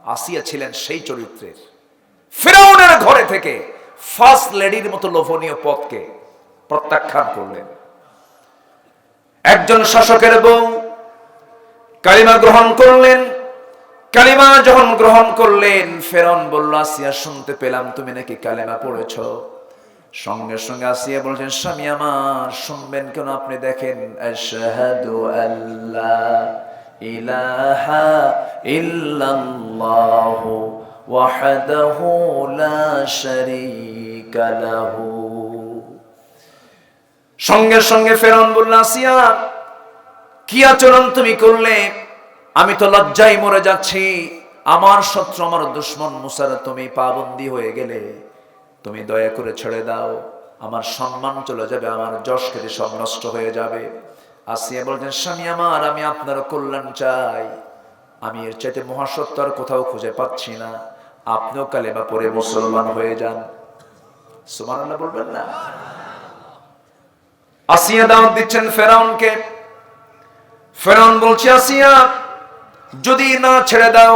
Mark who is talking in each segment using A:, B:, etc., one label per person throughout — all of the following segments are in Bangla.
A: আসিয়া ছিলেন সেই চরিত্রের। ফিরআউনের ঘরে থেকে ফার্স্ট লেডির মতো লোভনীয় পদকে প্রত্যাখ্যান করলেন। একজন শাসকের বউ কালিমা গ্রহণ করলেন। কালিমা যখন গ্রহণ করলেন, ফিরআউন বলল, আসিয়া শুনতে পেলাম তুমি নাকি কালিমা পড়েছ। সঙ্গে সঙ্গে আসিয়া বলছেন, স্বামী আমার, শুনবেন কেন? আপনি দেখেন, আশহাদু আল্লা ইলাহা ইল্লাল্লাহু ওয়াহদাহু লা শারীকা লাহু। সঙ্গে সঙ্গে ফিরআউন বলল, আসিয়া কি আচরণ তুমি করলে? আমি তো লজ্জায় মরে যাচ্ছি। আমার শত্রু, আমার দুশমন মুসার তুমি পাবন্দী হয়ে গেলে, তুমি দয়া করে ছেড়ে দাও, আমার সম্মান চলে যাবে, আমার যশ খ্যাতি সব নষ্ট হয়ে যাবে। আসিয়া বলছেন, স্বামী আমার, আমি আপনার কল্যাণ চাই, আমি এর চাইতে মহাসত্য আর কোথাও খুঁজে পাচ্ছি না। আপনিও কালেমা পড়ে মুসলমান হয়ে যান। সুবহানাল্লাহ বলবেন না? আসিয়া দাওয়াত দিচ্ছেন ফিরআউনকে। ফিরআউন বলছে, আসিয়া যদি না ছেড়ে দাও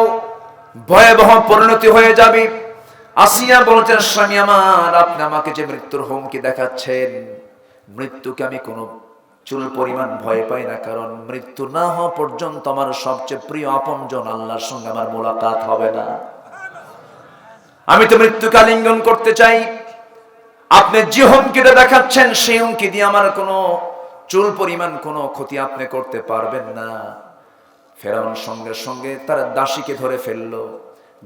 A: ভয়াবহ পরিণতি হয়ে যাবে। আসিয়া বলছেন, স্বামী আমার, আপনি আমাকে যে মৃত্যুর হুমকি দেখাচ্ছেন, মৃত্যুকে আমি কোনো চুল পরিমাণ ভয় পাই না, কারণ মৃত্যু না হওয়া পর্যন্ত আমার সবচেয়ে প্রিয় আপনজন আল্লাহর সঙ্গে আমার মোলাকাত হবে না। আমি তো মৃত্যুকে আলিঙ্গন করতে চাই। আপনি যে হুমকিটা দেখাচ্ছেন, সেই হুমকি দিয়ে আমার কোনো চুল পরিমাণ কোনো ক্ষতি আপনি করতে পারবেন না। ফিরআউন সঙ্গে সঙ্গে তার দাসীকে ধরে ফেললো,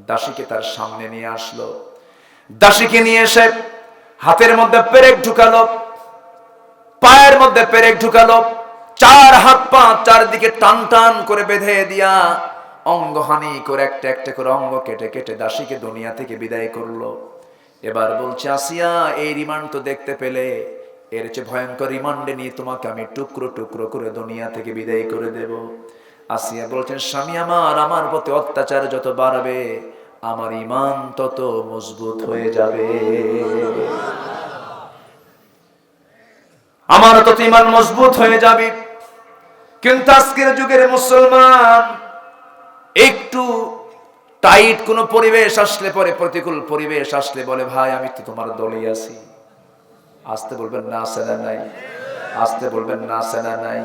A: দাসীকে তার সামনে নিয়ে আসলো। দাসীকে নিয়ে এসে হাতের মধ্যে পেরেক ঢুকালো, পায়ের মধ্যে পেরেক ঢুকালো, চার হাত পা চারদিকে টান টান করে বেঁধে দিয়া অঙ্গহানি করে একটা একটা করে অঙ্গ কেটে কেটে দাসীকে দুনিয়া থেকে বিদায় করলো। এবার বলছে, আসিয়া, এই রিমান্ড তো দেখতে পেলে, এর চেয়ে ভয়ঙ্কর রিমান্ডে নিয়ে তোমাকে আমি টুকরো টুকরো করে দুনিয়া থেকে বিদায় করে দেব। আসিয়া বলছেন, স্বামী আমার, আমার প্রতি অত্যাচার যত বাড়বে আমার ঈমান তত মজবুত হয়ে যাবে, আমার তত ঈমান মজবুত হয়ে যাবে। কিন্তু আজকের যুগের মুসলমান একটু টাইট কোন পরিবেশ আসলে পরে, প্রতিকূল পরিবেশ আসলে বলে, ভাই আমি তো তোমার দলেই আছি। আসতে বলবেন না, আছে না নাই? আসতে বলবেন না, আছে না নাই?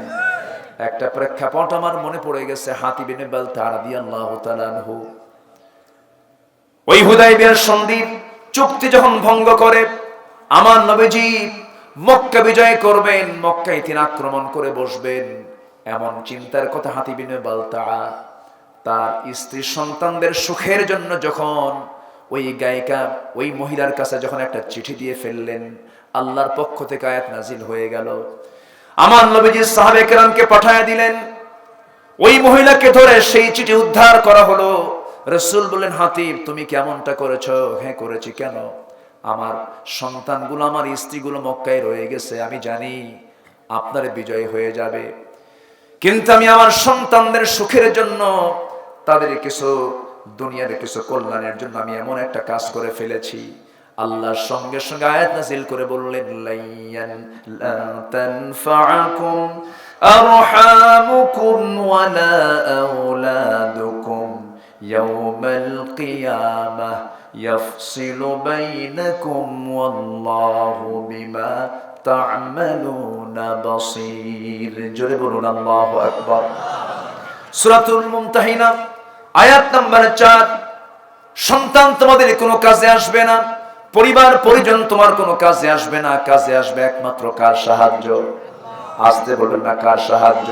A: একটা প্রেক্ষাপট আমার মনে পড়ে গেছে। হাতিব ইবনে বালতাআ রাদিয়াল্লাহু তাআলা আনহু ওই হুদায়বিয়ার সন্ধি চুক্তি যখন ভঙ্গ করে, আমার নবীজি মক্কা বিজয় করবেন, মক্কায় তিনি আক্রমণ করে বসবেন, এমন চিন্তার কথা হাতিব ইবনে বালতাআ তার স্ত্রী সন্তানদের সুখের জন্য যখন ওই গায়িকা, ওই মহিলার কাছে যখন একটা চিঠি দিয়ে ফেললেন, আল্লাহর পক্ষ থেকে আয়াত নাজিল হয়ে গেল। আমার নবীজি সাহাবে কেরামকে পাঠায় দিলেন, ওই মহিলাকে ধরে সেই চিঠি উদ্ধার করা হলো। রাসূল বললেন, হাতিব তুমি কেমনটা করেছো? হ্যাঁ করেছি। কেন? আমার সন্তানগুলো, আমার স্ত্রীগুলো মক্কায় রয়ে গেছে, আমি জানি আপনার বিজয় হয়ে যাবে, কিন্তু আমি আমার সন্তানদের সুখের জন্য, তাদের কিছু দুনিয়ার কিছু কল্যাণের জন্য আমি এমন একটা কাজ করে ফেলেছি। আল্লাহর সঙ্গে সঙ্গে আয়াত নাযিল করে বললেন, লান তানফাআকুম আরহামুকুম ওয়ালা আওলাদুকুম ইয়াওমাল কিয়ামাহ ইয়াফসিলু বাইনাকুম ওয়াল্লাহু বিমা তা'মালুনা বাসীর। জোরে বলুন আল্লাহু আকবার। সূরাতুল মুমতাহিনা আয়াত নাম্বার 4। সন্তান তোমাদের কোনো কাজে আসবে না, পরিবার পরিজন তোমার কোনো কাজে আসবে না, কাজে আসবে একমাত্র কার সাহায্য? আসতে বলবেন না, কার সাহায্য?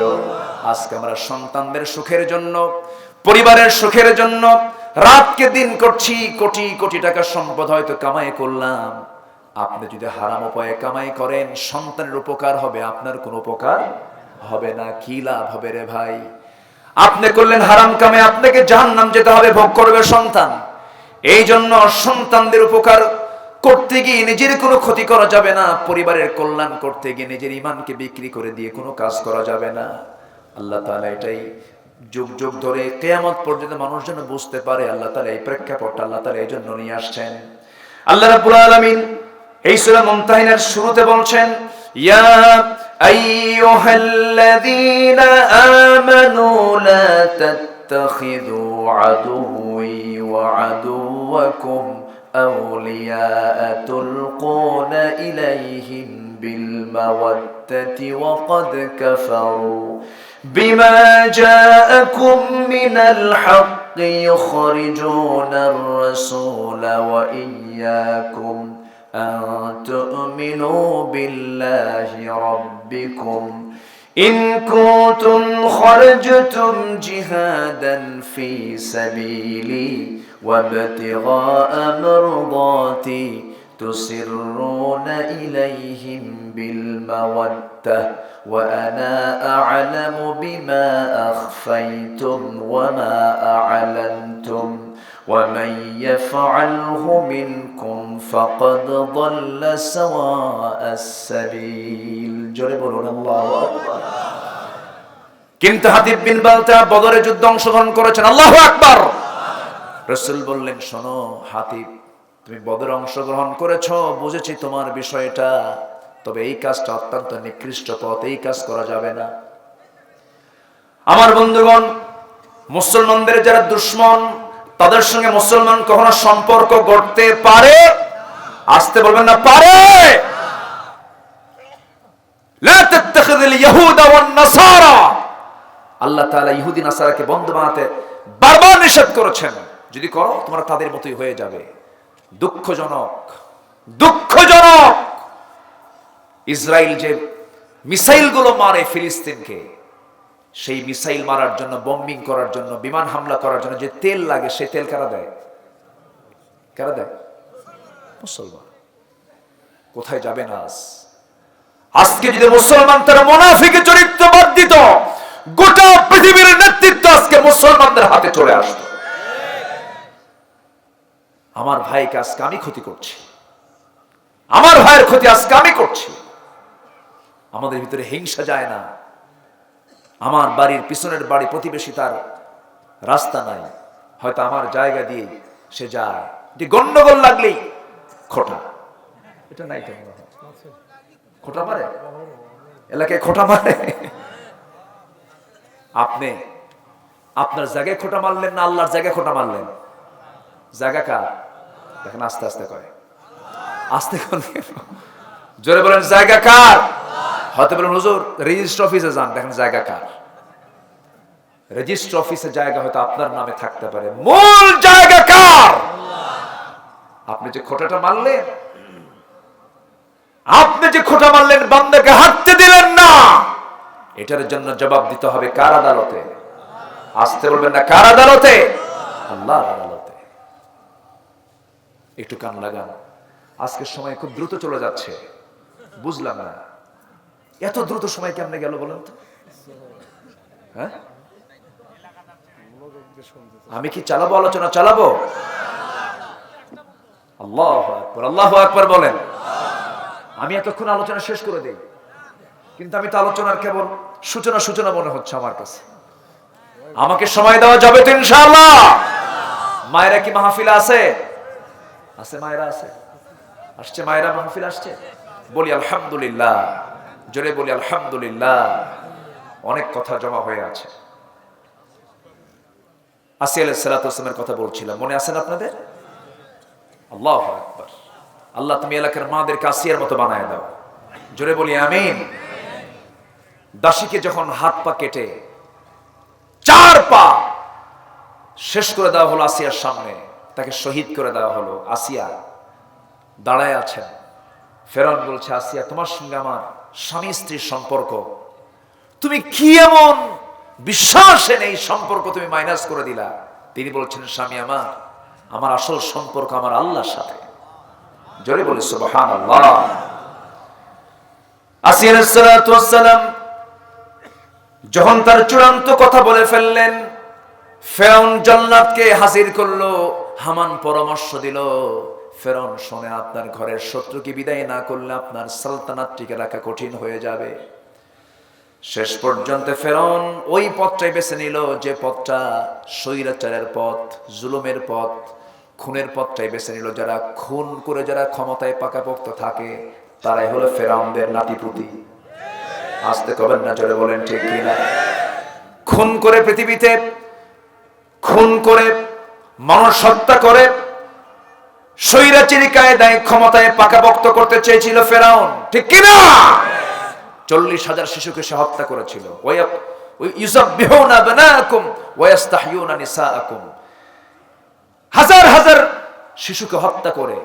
A: আজকে আমরা সন্তানদের সুখের জন্য, পরিবারের সুখের জন্য রাতকে দিন করছি, কোটি কোটি টাকা সম্পদ হয়তো কামাই করলাম। আপনি যদি হারাম উপায়ে কামাই করেন, সন্তানের উপকার হবে, আপনার কোনো উপকার হবে না। কি লাভ হবে রে ভাই? আপনি করলেন হারাম কামে, আপনাকে জাহান্নাম যেতে হবে, ভোগ করবে সন্তান। এই জন্য সন্তানদের উপকার করতে গিয়ে নিজের কোনো ক্ষতি করা যাবে না, পরিবারের কল্যাণ করতে গিয়ে নিজের ঈমানকে বিক্রি করে দিয়ে কোনো কাজ করা যাবে না। আল্লাহ তাআলা এটাই যুগ যুগ ধরে কিয়ামত পর্যন্ত মানুষ যেন বুঝতে পারে, আল্লাহ তাআলা এই প্রেক্ষাপটটা আল্লাহ তাআলা এই জন্য নিয়ে আসছেন। আল্লাহ রাব্বুল আলামিন এই সূরা মুমতাহিনার শুরুতে বলছেন, ইয়া আইয়ুহাল্লাযীনা আমানু লা تتخذوا عدوي وعدوكم أولياء تلقون إليهم بالمودة وقد كفروا بما جاءكم من الحق يخرجون الرسول وإياكم أن تؤمنوا بالله ربكم إن كنتم خرجتم جهادا في سبيلي وابتغاء مرضاتي تسرون إليهم بالمودة وأنا أعلم بما أخفيتم وما أعلنتم ومن يفعله منكم فقد ضل سواء السبيل جربون الله أكبر কিন্তু হাতিব বিন বালতা বদরে যুদ্ধে অংশগ্রহণ করেছেন আল্লাহু আকবার রাসূল বললেন শোনো হাতিব তুমি বদরে অংশগ্রহণ করেছো বুঝেছি তোমার বিষয়টা তবে এই কাজটা অত্যন্ত নিকৃষ্ট পথ এই কাজ করা যাবে না আমার বন্ধুগণ মুসলমানদের যারা দুশমন তাদের সঙ্গে মুসলমান কখনো সম্পর্ক গড়তে পারে আসতে বলবেন না পারে লা তাত্তাখিযুল ইয়াহুদা ওয়ান নাসারা আল্লাহ তাআলা ইহুদি নাসারাকে বন্ধু বানাতে বারবার নিষেধ করেছেন যদি করো তোমরা তাদের মতোই হয়ে যাবে দুঃখজনক ইসরায়েল যে মিসাইলগুলো মারে ফিলিস্তিনকে সেই মিসাইল মারার জন্য বম্বিং করার জন্য বিমান হামলা করার জন্য যে তেল লাগে সেই তেল কারা দেয় মুসলমান কোথায় যাবেন আজকে যদি মুসলমান তারা মুনাফিকে চরিত্র বাদ দিত গোটা পৃথিবীর নেতৃত্ব আজকে মুসলমানদের হাতে চলে আসত আমার ভাইকে আজকে আমি ক্ষতি করছি আমার ভাইয়ের ক্ষতি আজকে আমি করছি আমাদের ভিতরে হিংসা যায় না আমার বাড়ির পিছনের বাড়ি প্রতিবেশী তার রাস্তা নাই হয়তো আমার জায়গা দিয়ে সে যায় যে গন্ডগোল লাগলেই খোটা এটা নাই তো খোটা মারে এলাকায় খোটা মারে আপনি আপনার জায়গায় খোটা মারলেন না আল্লাহর জায়গায় খোটা মারলেন জায়গা কার দেখেন আস্তে আস্তে কয় আস্তে জোরে বলেন জায়গা কার হয়তো বলেন হুজুর রেজিস্ট্রি অফিসে যান দেখেন জায়গা কার রেজিস্ট্রি অফিসে জায়গা হয়তো আপনার নামে থাকতে পারে মূল জায়গা কার আপনি যে খোটাটা মারলেন বান্দাকে হাঁটতে দিলেন না এটার জন্য জবাব দিতে হবে কার আদালতে আসতে বলবেন না কার আদালতে আল্লাহর আদালতে একটু কান লাগান আজকের সময় খুব দ্রুত চলে যাচ্ছে বুঝলাম না এত দ্রুত সময় কেমনে গেল বলেন তো হ্যাঁ আমি কি চালাবো আলোচনা চালাবো আল্লাহু আকবার বলেন আমি এতক্ষণ আলোচনা শেষ করে দেই কিন্তু আমি তো আলোচনার কেবল সূচনা মনে হচ্ছে আমার কাছে আমাকে সময় দেওয়া যাবে তো ইনশাআল্লাহ মায়েরা কি মাহফিলে আছে মায়েরা আছে আসছে মায়েরা মাহফিল আসছে বলি আলহামদুলিল্লাহ জোরে বলি আলহামদুলিল্লাহ অনেক কথা জমা হয়ে আছে আসিয়া আলাইহিস সালাতু ওয়াস সালামের কথা বলছিলাম মনে আছে না আপনাদের আল্লাহু আকবার আল্লাহ তুমি এলাকার মাদেরকে আসিয়ার মতো বানায় দাও জোরে বলি আমিন দাসীকে যখন হাত পা কেটে 4 পা শেষ করে দেওয়া হলো আসিয়ার সামনে তাকে শহীদ করে দেওয়া হলো আসিয়া দাঁড়ায় আছেন ফেরাউন বলছে আসিয়া তোমার সঙ্গে আমার স্বামী স্ত্রীর সম্পর্ক তুমি কি এমন বিশ্বাসে নেই সম্পর্ক তুমি মাইনাস করে দিলা তিনি বলছেন স্বামী আমার আসল সম্পর্ক আমার আল্লাহর সাথে জোরে বলি সুবহানাল্লাহ আসিয়া আলাইহিস সালাতু ওয়াস সালাম যখন তার চূড়ান্ত কথা বলে ফেললেন ফেরাউন জান্নাতকে হাজির করলো হামান পরামর্শ দিল ফেরাউন শুনে আপনার ঘরের শত্রুকে বিদায় না করলে আপনার সালতানাত টিকে রাখা কঠিন হয়ে যাবে শেষ পর্যন্ত ফেরাউন ওই পথটাই বেছে নিল যে পথটা স্বৈরাচারের পথ জুলুমের পথ খুনের পথটাই বেছে নিল যারা খুন করে যারা ক্ষমতায় পাকাপোক্ত থাকে তারাই হলো ফেরাউনদের নাতিপুতি আসতে কবেন না জোরে বলেন ঠিক কিনা খুন করে পৃথিবীতে খুন করে, মানুষ হত্যা করে, স্বৈরাচারী কায়দায় ক্ষমতায় পাকাপোক্ত করতে চেয়েছিল ফেরাউন, ঠিক কিনা? 40,000 শিশুকে সে হত্যা করেছিল। ইউযাব্বিহুনা আবনাআকুম ওয়া ইস্তাহয়ুনা নিসাআকুম। হাজার হাজার শিশুকে হত্যা করে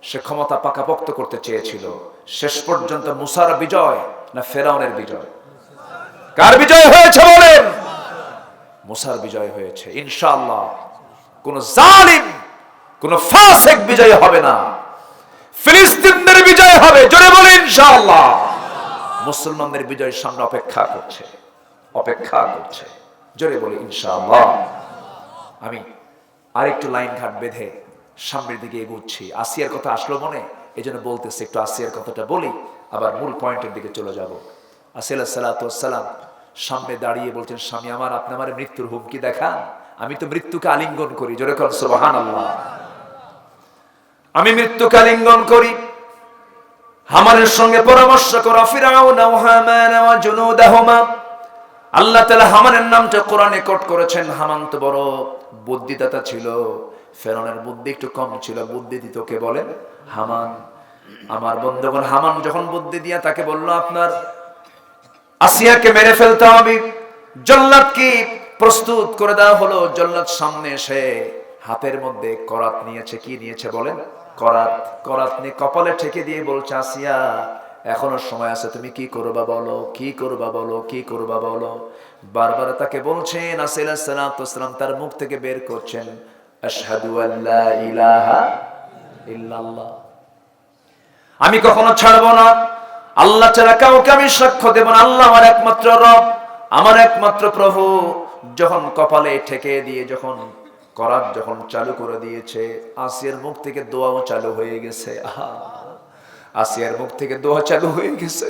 A: সে ক্ষমতা পাকাপোক্ত করতে চেয়েছিল। শেষ পর্যন্ত মুসার বিজয় না ফেরাউনের বিজয়? কার বিজয় হয়েছে বলেন? মুসার বিজয় হয়েছে। ইনশাআল্লাহ কোন জালিম, কোন ফাসিক বিজয় হবে না, ফিলিস্তিনের বিজয় হবে। জোরে বলেন ইনশাআল্লাহ। মুসলমানদের বিজয়ের সামনে অপেক্ষা করছে, অপেক্ষা করছে। জোরে বলি ইনশাআল্লাহ। আমি আরেকটু লাইন ঘাট বেঁধে সামনের দিকে এগোচ্ছি। আসিয়ার কথা আসলো মনে, এই জন্য বলতেছি একটু আসিয়ার কথাটা বলি, আবার মূল পয়েন্টের দিকে চলে যাব। আসিয়া আলাইহিস সালাতু ওয়াস সালাম সামনে দাঁড়িয়ে বলছেন, স্বামী আমার, আপনি আমার মৃত্যুর হুমকি দেখান, আমি তো মৃত্যুকে আলিঙ্গন করি। জোরে কর সুবহানাল্লাহ। আমি মৃত্যুকে আলিঙ্গন করি। হামানের সঙ্গে পরামর্শ করো। ফিরাউন ওয়া হামান ওয়া জুনুদাহুমা। আল্লাহ তাআলা হামানের নামটা কোরআনে কোট করেছেন। হামান তো বড় বুদ্ধিদাতা ছিল, ফেরাউনের বুদ্ধি একটু কম ছিল। বুদ্ধি দিত কে বলেন? হামান। আমার বন্ধুগণ, হামান যখন বুদ্ধি দিয়া তাকে বলল, আপনার আসিয়াকে মেরে ফেলতে হবে, জল্লাদকে প্রস্তুত করে দেওয়া হলো। জল্লাদ সামনে এসে হাতের মধ্যে করাত নিয়েছে। কি নিয়েছে বলেন? করাত। করাত নিয়ে কপালে ঠেকে দিয়ে বলছে, আসিয়া এখনো সময় আছে, তুমি কি করবা বলো, কি করবা বলো, কি করবা বলো। বারবার তাকে বলছেন। আসিয়া আলাইহিস সালাতু ওয়াস সালাম তার মুখ থেকে বের করছেন, আশহাদু আল্লা ইলাহা ইল্লাল্লাহ, আমি কখনো ছাড়বো না, আল্লাহ ছাড়া কাউকে আমি সাক্ষ্য দেব না, আল্লাহ আমার একমাত্র রব, আমার একমাত্র প্রভু। যখন কপালে ঠেকে দিয়ে যখন করাত যখন চালু করে দিয়েছে, আসিয়ার মুখ থেকে দোয়াও চালু হয়ে গেছে। আসিয়ার মুখ থেকে দোয়া চালু হয়ে গেছে।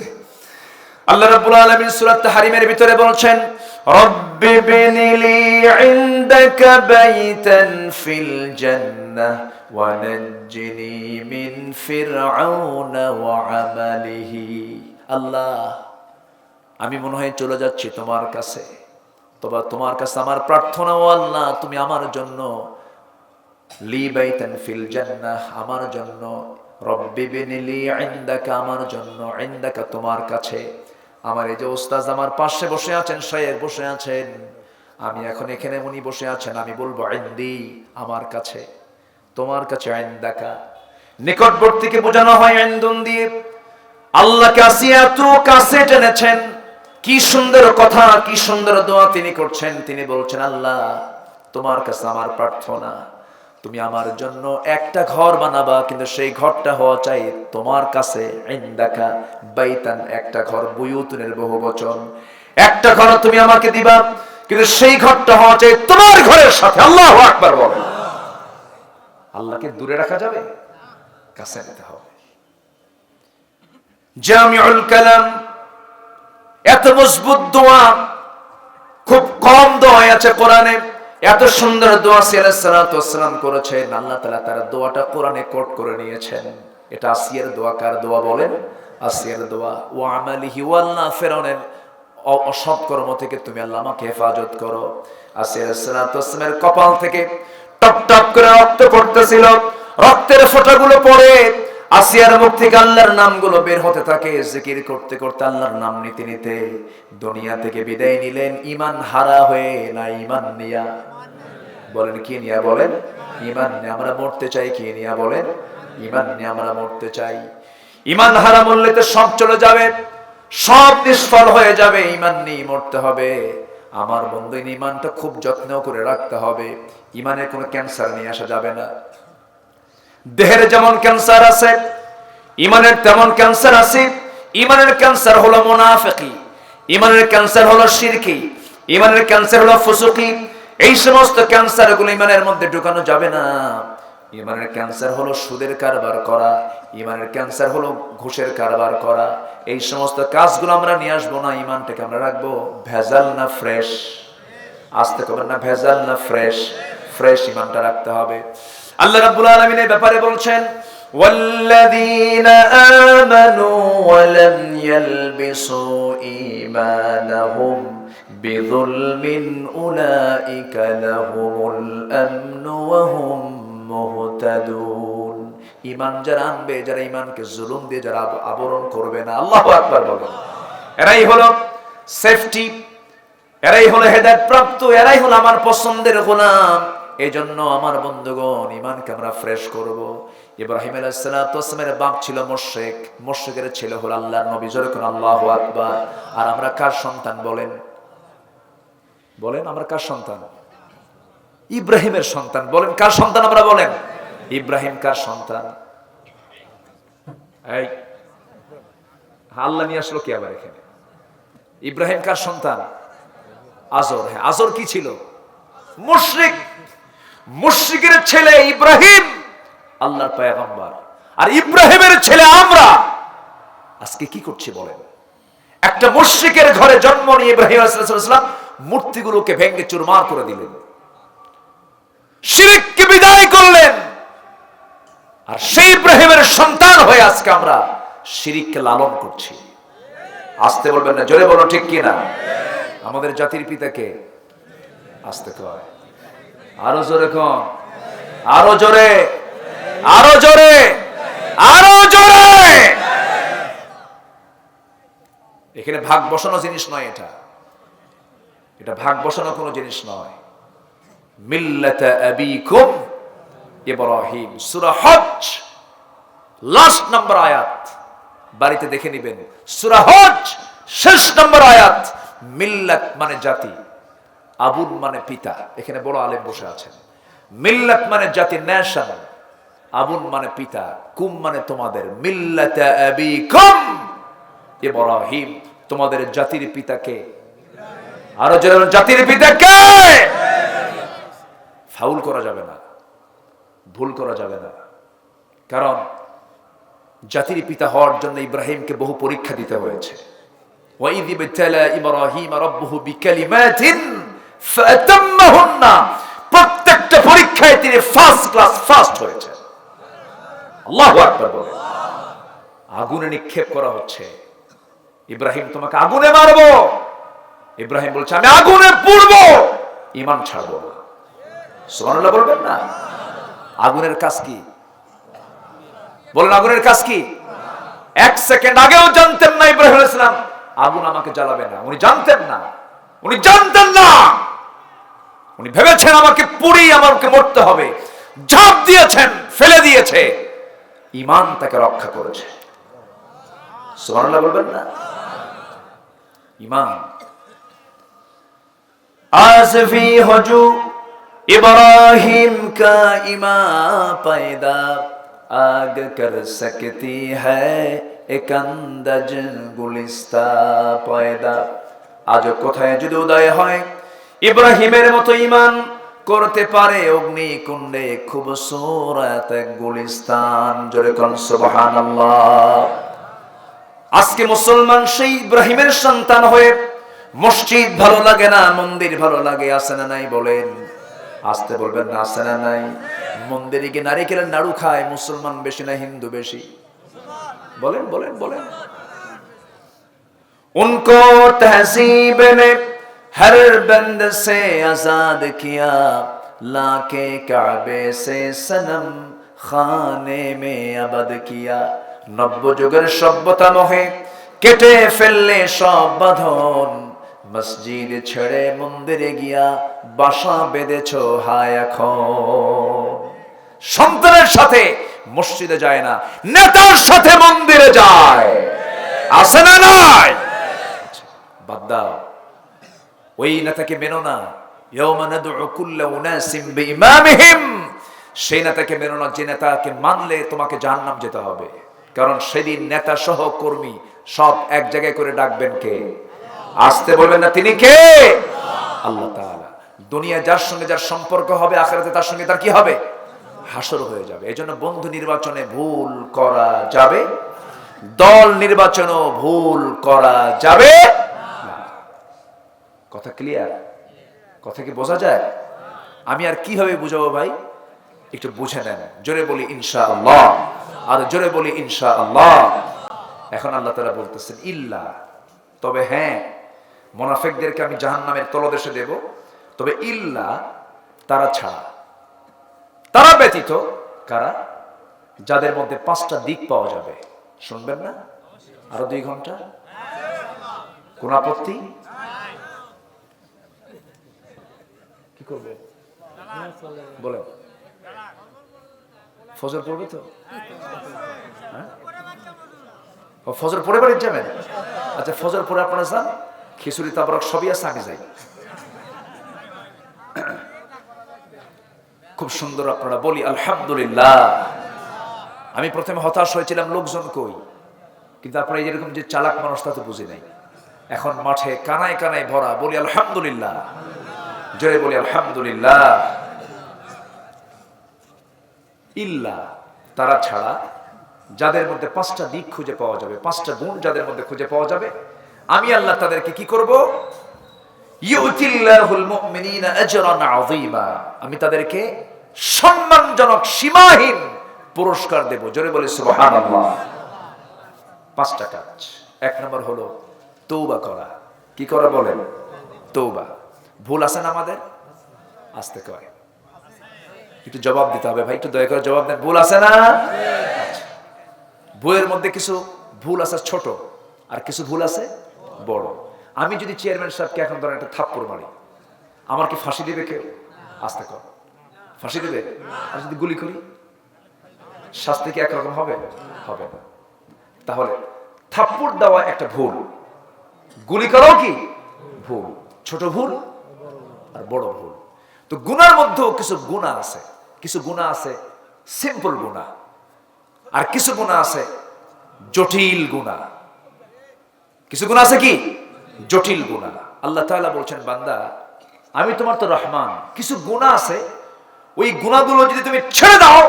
A: আল্লাহ রাব্বুল আলামিন সূরা তাহরিমের ভিতরে বলছেন, রব্বি বিনিলি ইনদাকা বাইতান ফিল জান্নাহ ওয়া নাজ্জিনি মিন ফিরআউনা ওয়া আমালিহি। আল্লাহ, আমি মনে হয় চলে যাচ্ছি তোমার কাছে, তবে তোমার কাছে আমার প্রার্থনা, ও আল্লাহ তুমি আমার জন্য লি বাইতান ফিল জান্নাহ, আমার জন্য, রব্বি বিনিলি ইনদাকা, আমার জন্য, ইনদাকা তোমার কাছে। আমার এই যে ওস্তাদ আমার পাশে বসে আছেন, শায়েখ বসে আছেন, আমি এখন এখানে, উনি বসে আছেন, আমি বলবো ইনদি, আমার কাছে, তোমার কাছে, ইনদাকা নিকটবর্তীকে বোঝানো হয় ইনদুন দিয়ে। আল্লাহকে আসিয়া এত কাছে টেনেছেন। কি সুন্দর কথা, কি সুন্দর দোয়া তিনি করছেন। তিনি বলছেন, আল্লাহ তোমার কাছে আমার প্রার্থনা, তুমি আমার জন্য একটা ঘর বানাবা, কিন্তু সেই ঘরটা হওয়া চাই তোমার কাছে, ইনদাকা বাইতান, একটা ঘর, বুয়ুতুনের বহুবচন, একটা ঘর তুমি আমাকে দিবা, কিন্তু সেই ঘরটা হওয়া চাই তোমার ঘরের সাথে। আল্লাহু আকবার বলেন। আল্লাহকে দূরে রাখা যাবে? কাছে নিতে হবে। জামিউল কালাম, এত মজবুত দোয়া, খুব কম দোয়া আছে কোরআনে। এত সুন্দর দোয়া আলাইহিস সালাতু ওয়াস সালাম করেছেন। আল্লাহ তাআলা তার দোয়াটা কোরআনে কোট করে নিয়েছেন। এটা আসিয়ার দোয়া। কার দোয়া বলেন? আসিয়ার দোয়া। ওয়া আমালিহি, ওয়া আল্লাহ ফিরআউনের অসৎ কর্ম থেকে তুমি আল্লাহ আমাকে হেফাজত করো। আসিয়া আলাইহিস সালাতু ওয়াস সালামের কপাল থেকে টপ টপ করে রক্ত পড়তেছিল। রক্তের ফোঁটাগুলো পড়ে আসিয়ার মুখ থেকে আল্লাহর নামগুলো বের হতে থাকে। জিকির করতে করতে, আল্লাহর নাম নিতে নিতে দুনিয়া থেকে বিদায় নিলেন। ঈমান হারা হয়ে না, ঈমান নিয়া। বলেন কি নিয়া? বলেন ঈমান নিয়া। আমরা মরতে চাই কি নিয়া? বলেন ঈমান নিয়া আমরা মরতে চাই। ঈমান হারা মরলে তো সব চলে যাবে, সব নিষ্ফল হয়ে যাবে। ঈমান নিয়ে মরতে হবে। আমার বন্ধু, ঈমানটা খুব যত্ন করে রাখতে হবে। ঈমানের কোনো ক্যান্সার নিয়ে আসা যাবে না। দেহের যেমন ক্যান্সার আছে, ঈমানের তেমন ক্যান্সার আছে। ঈমানের ক্যান্সার হলো মুনাফিকি, ঈমানের ক্যান্সার হলো শিরকি, ঈমানের ক্যান্সার হলো ফুসুকি। এই সমস্ত ক্যান্সারগুলো ঈমানের মধ্যে ঢুকানো যাবে না। ঈমানের ক্যান্সার হলো সুদের কারবার করা, ঈমানের ক্যান্সার হলো ঘুষের কারবার করা। এই সমস্ত কাজগুলো আমরা নিয়ে আসবো না। ঈমানটাকে আমরা রাখবো ভেজাল না ফ্রেশ? আসতে কবেন না, ভেজাল না ফ্রেশ? ফ্রেশ ঈমানটা রাখতে হবে। আল্লাহ রাব্বুল আলামিন এই ব্যাপারে বলছেন, ওয়াল্লাযীনা আমানু ওয়া লাম ইয়ালবিসু ঈমানাহুম বিযুলমিন উলাইকা লাহুমুল আমনু ওয়া হুম মুহতাদুন। ঈমান যারা আনবে, যারা ঈমানকে জুলুম দিয়ে যারা আবরণ করবে না, আল্লাহু আকবার বলেন, এরাই হলো সেফটি, এরাই হলো হেদায়েত প্রাপ্ত, এরাই হলো আমার পছন্দের গোলাম। এজন্য আমার বন্ধুগণ, ঈমানকে আমরা ফ্রেশ করব। ইব্রাহিম আলাইহিস সালাতু ওয়াস সালামের বাপ ছিল মুশরিক, মুশরিকের ছেলে হলো আল্লাহর নবী। জোরে কোন আল্লাহু আকবার। আর আমরা কার সন্তান বলেন? বলেন আমরা কার সন্তান? ইব্রাহিমের সন্তান। বলেন কার সন্তান আমরা? বলেন ইব্রাহিম কার সন্তান? এই আল্লাহ নিয়ে আসলো কি আবার এখানে? ইব্রাহিম কার সন্তান? আজর। হ্যাঁ, আজর কি ছিল? মুশরিক। মুশরিকের ছেলে ইব্রাহিম আল্লাহর পয়গম্বর, আর ইব্রাহিমের ছেলে আমরা। আজকে কি করছি বলেন? একটা মুশরিকের ঘরে জন্ম নিয়ে ইব্রাহিম আলাইহিস সালাম মূর্তিগুলোকে ভেঙে চুরমার করে দিলেন, শিরককে বিদায় করলেন। আর সেই ইব্রাহিমের সন্তান হয়ে আজকে আমরা শিরককে লালন করছি। আসতে বলবেন না, জোরে বলো ঠিক কি না? আমাদের জাতির পিতাকে আসতে কয়, আরো জোরে কন, আরো জোরে, আরো জোরে, আরো জোরে। এখানে ভাগ বসানো জিনিস নয়, এটা ভাগ বসানো কোনো জিনিস নয়। মিল্লাতা আবিকুম ইব্রাহিম, সূরা হজ লাস্ট নাম্বার আয়াত, বাড়িতে দেখে নেবেন। সূরা হজ শেষ নাম্বার আয়াত। মিল্লাত মানে জাতি, আবুন মানে পিতা। এখানে বড় আলেম বসে আছেন। মিল্লাত মানে জাতি, নেশন। আবুন মানে পিতা, কুম মানে তোমাদের। মিল্লাতা আবিকুম ইব্রাহিম, তোমাদের জাতির পিতাকে। আরো যারা জাতির পিতাকে। ফাউল করা যাবে না, ভুল করা যাবে না, কারণ জাতির পিতা হওয়ার জন্য ইব্রাহিমকে বহু পরীক্ষা দিতে হয়েছে। ওয়াইয ইবতালা ইব্রাহিম রাব্বুহু বিকালিমাতিন ফাতাম্মাহুন্না, প্রত্যেকটা পরীক্ষায় তিনি ফার্স্ট ক্লাস ফার্স্ট হয়েছে। আল্লাহু আকবার বলে। আগুনে নিক্ষেপ করা হচ্ছে, ইব্রাহিম তোমাকে আগুনে মারবো। ইব্রাহিম বলছে আমি আগুনে পুড়বো, ঈমান ছাড়বো না। সুবহানাল্লাহ বলবেন না? আগুনের কাজ কি বলেন? আগুনের কাজ কি? এক সেকেন্ড আগেও জানতেন না ইব্রাহিম আলাইহিস সালাম আগুন আমাকে জ্বালাবে না। উনি জানতেন না, উনি জানতেন না। উনি ভেবেছেন আমাকে পুড়িয়ে আমাকে মরতে হবে। ঝাঁপ দিয়েছেন, ফেলে দিয়েছে। ঈমান তাকে রক্ষা করেছে। সুবহানাল্লাহ বলবেন না? ঈমান। আসফি হজু इब्राहिम का ईमान पैदा आग कर सकती है एक अंदज गुलिस्ता पैदा। আজ কোথায় যদি উদয় হয় ইব্রাহিমের মতো ঈমান করতে পারে অগ্নিকুণ্ডে খুবসুরত এক গুলিস্তান। জোরে কোন সুবহানাল্লাহ। আজকে মুসলমান সেই ইব্রাহিমের সন্তান হয়ে মসজিদ ভালো লাগে না, মন্দির ভালো লাগে। আছে না নাই বলেন? আসতে বলবেন না, আছে না নাই? মন্দিরে গিয়ে নারিকেলের নাড়ু খায় মুসলমান বেশি না হিন্দু বেশি? বলেন বলেন বলেন। उनको तहजीब ने हर बंद से आजाद किया, लाके काबे से सनम खाने में अबद किया। নব্য যুগের সভ্যতা মোহে কেটে ফেললে সব বাঁধন, মসজিদ ছেড়ে মন্দিরে গিয়া বাসা বেঁধেছো হায় এখন। সন্তানের সাথে মসজিদে যায় না, নেতার সাথে মন্দিরে যায়। আছে না নাই? বাদ দাও, ওই নেতাকে মেনো না। ইয়াওমা নাদউ কুল্লা উনাসিম বিইমামিহিম, সেই নেতাকে মেনো না যে নেতাকে মানলে তোমাকে জাহান্নাম যেতে হবে। কারণ সেদিন নেতা সহ কর্মী সব এক জায়গায় করে ডাকবেন কে? আসতে বলবেন না তিনি কে? আল্লাহ তাআলা। দুনিয়া যার সঙ্গে যার সম্পর্ক হবে, আখিরাতে তার সঙ্গে তার কি হবে? হাসর হয়ে যাবে। এজন্য বন্ধু নির্বাচনে ভুল করা যাবে, দল নির্বাচনও ভুল করা যাবে না। কথা ক্লিয়ার? কথা কি বোঝা যায়? আমি আর কিভাবে বুঝাবো ভাই, একটু বুঝে নেন। জোরে বলি ইনশাআল্লাহ, আর জোরে বলি ইনশাআল্লাহ। এখন আল্লাহ তাআলা বলতেছেন ইল্লা, তবে হ্যাঁ, মুনাফিকদেরকে আমি জাহান্নামের তলদেশে দেব, তবে ইল্লা তারা ছাড়া, তারা ব্যতীত কারা? যাদের মধ্যে 5টা দিক পাওয়া যাবে। শুনবেন না? আরো 2 ঘন্টা? কোন আপত্তি? কি করবে বলেন? ফজর পড়বে তো? হ্যাঁ, ফজর পড়ে বাড়ি যাবেন? আচ্ছা, ফজর পড়ে আপনারা যান, খিচুড়ি তারপর সবই আছে, আগে যাই। খুব সুন্দর আপনারা বলি আলহামদুলিল্লাহ। আমি প্রথমে হতাশ হয়েছিলাম, লোকজন কই, কিন্তু আপনারা এরকম যে চালাক মানুষ তা তো বুঝি নাই। এখন মাঠে কানায় কানায় ভরা, বলি আলহামদুলিল্লাহ, জোরে বলি আলহামদুলিল্লাহ। ইল্লা তারা ছাড়া, যাদের মধ্যে 5টা দিক খুঁজে পাওয়া যাবে, 5টা গুণ যাদের মধ্যে খুঁজে পাওয়া যাবে, আমি আল্লাহ তাদেরকে কি করব? ইউতিল্লাহুল মুমিনিনা আজরান আযীমা, আমি তাদেরকে সম্মানজনক সীমাহীন পুরস্কার দেব। জোরে বলে সুবহানাল্লাহ। 5টা কাজ। 1 নম্বর হলো তওবা করা। কি করা বলেন? তওবা। ভুল আছে না আমাদের? আস্তে কয়, একটু জবাব দিতে হবে ভাই, একটু দয়া করে জবাব দেন। ভুল আছে না? ভুলের মধ্যে কিছু ভুল আছে ছোট, আর কিছু ভুল আছে বড়। আমি যদি চেয়ারম্যান সাহেবকে এখন ধরেন একটা থাপ্পড় মারি, আমার কি ফাঁসি দেবে কেউ? আস্তে কর, ফাঁসি দেবে? আর যদি গুলি করি, শাস্তি কি একরকম হবে? হবে না। তাহলে থাপ্পড় দেওয়া একটা ভুল, গুলি করাও কি ভুল? ছোট ভুল আর বড় ভুল। তো গুনার মধ্যেও কিছু গুনাহ আছে, কিছু গুনাহ আছে সিম্পল গুনাহ, আর কিছু গুনাহ আছে জটিল গুনাহ। কিছু গুনাহ আছে কি জটিল গুনাহ। আল্লাহ তাআলা বলছেন, বান্দা আমি তোমার তো রহমান, কিছু গুনাহ আছে, ওই গুনাহগুলো যদি তুমি ছেড়ে দাও,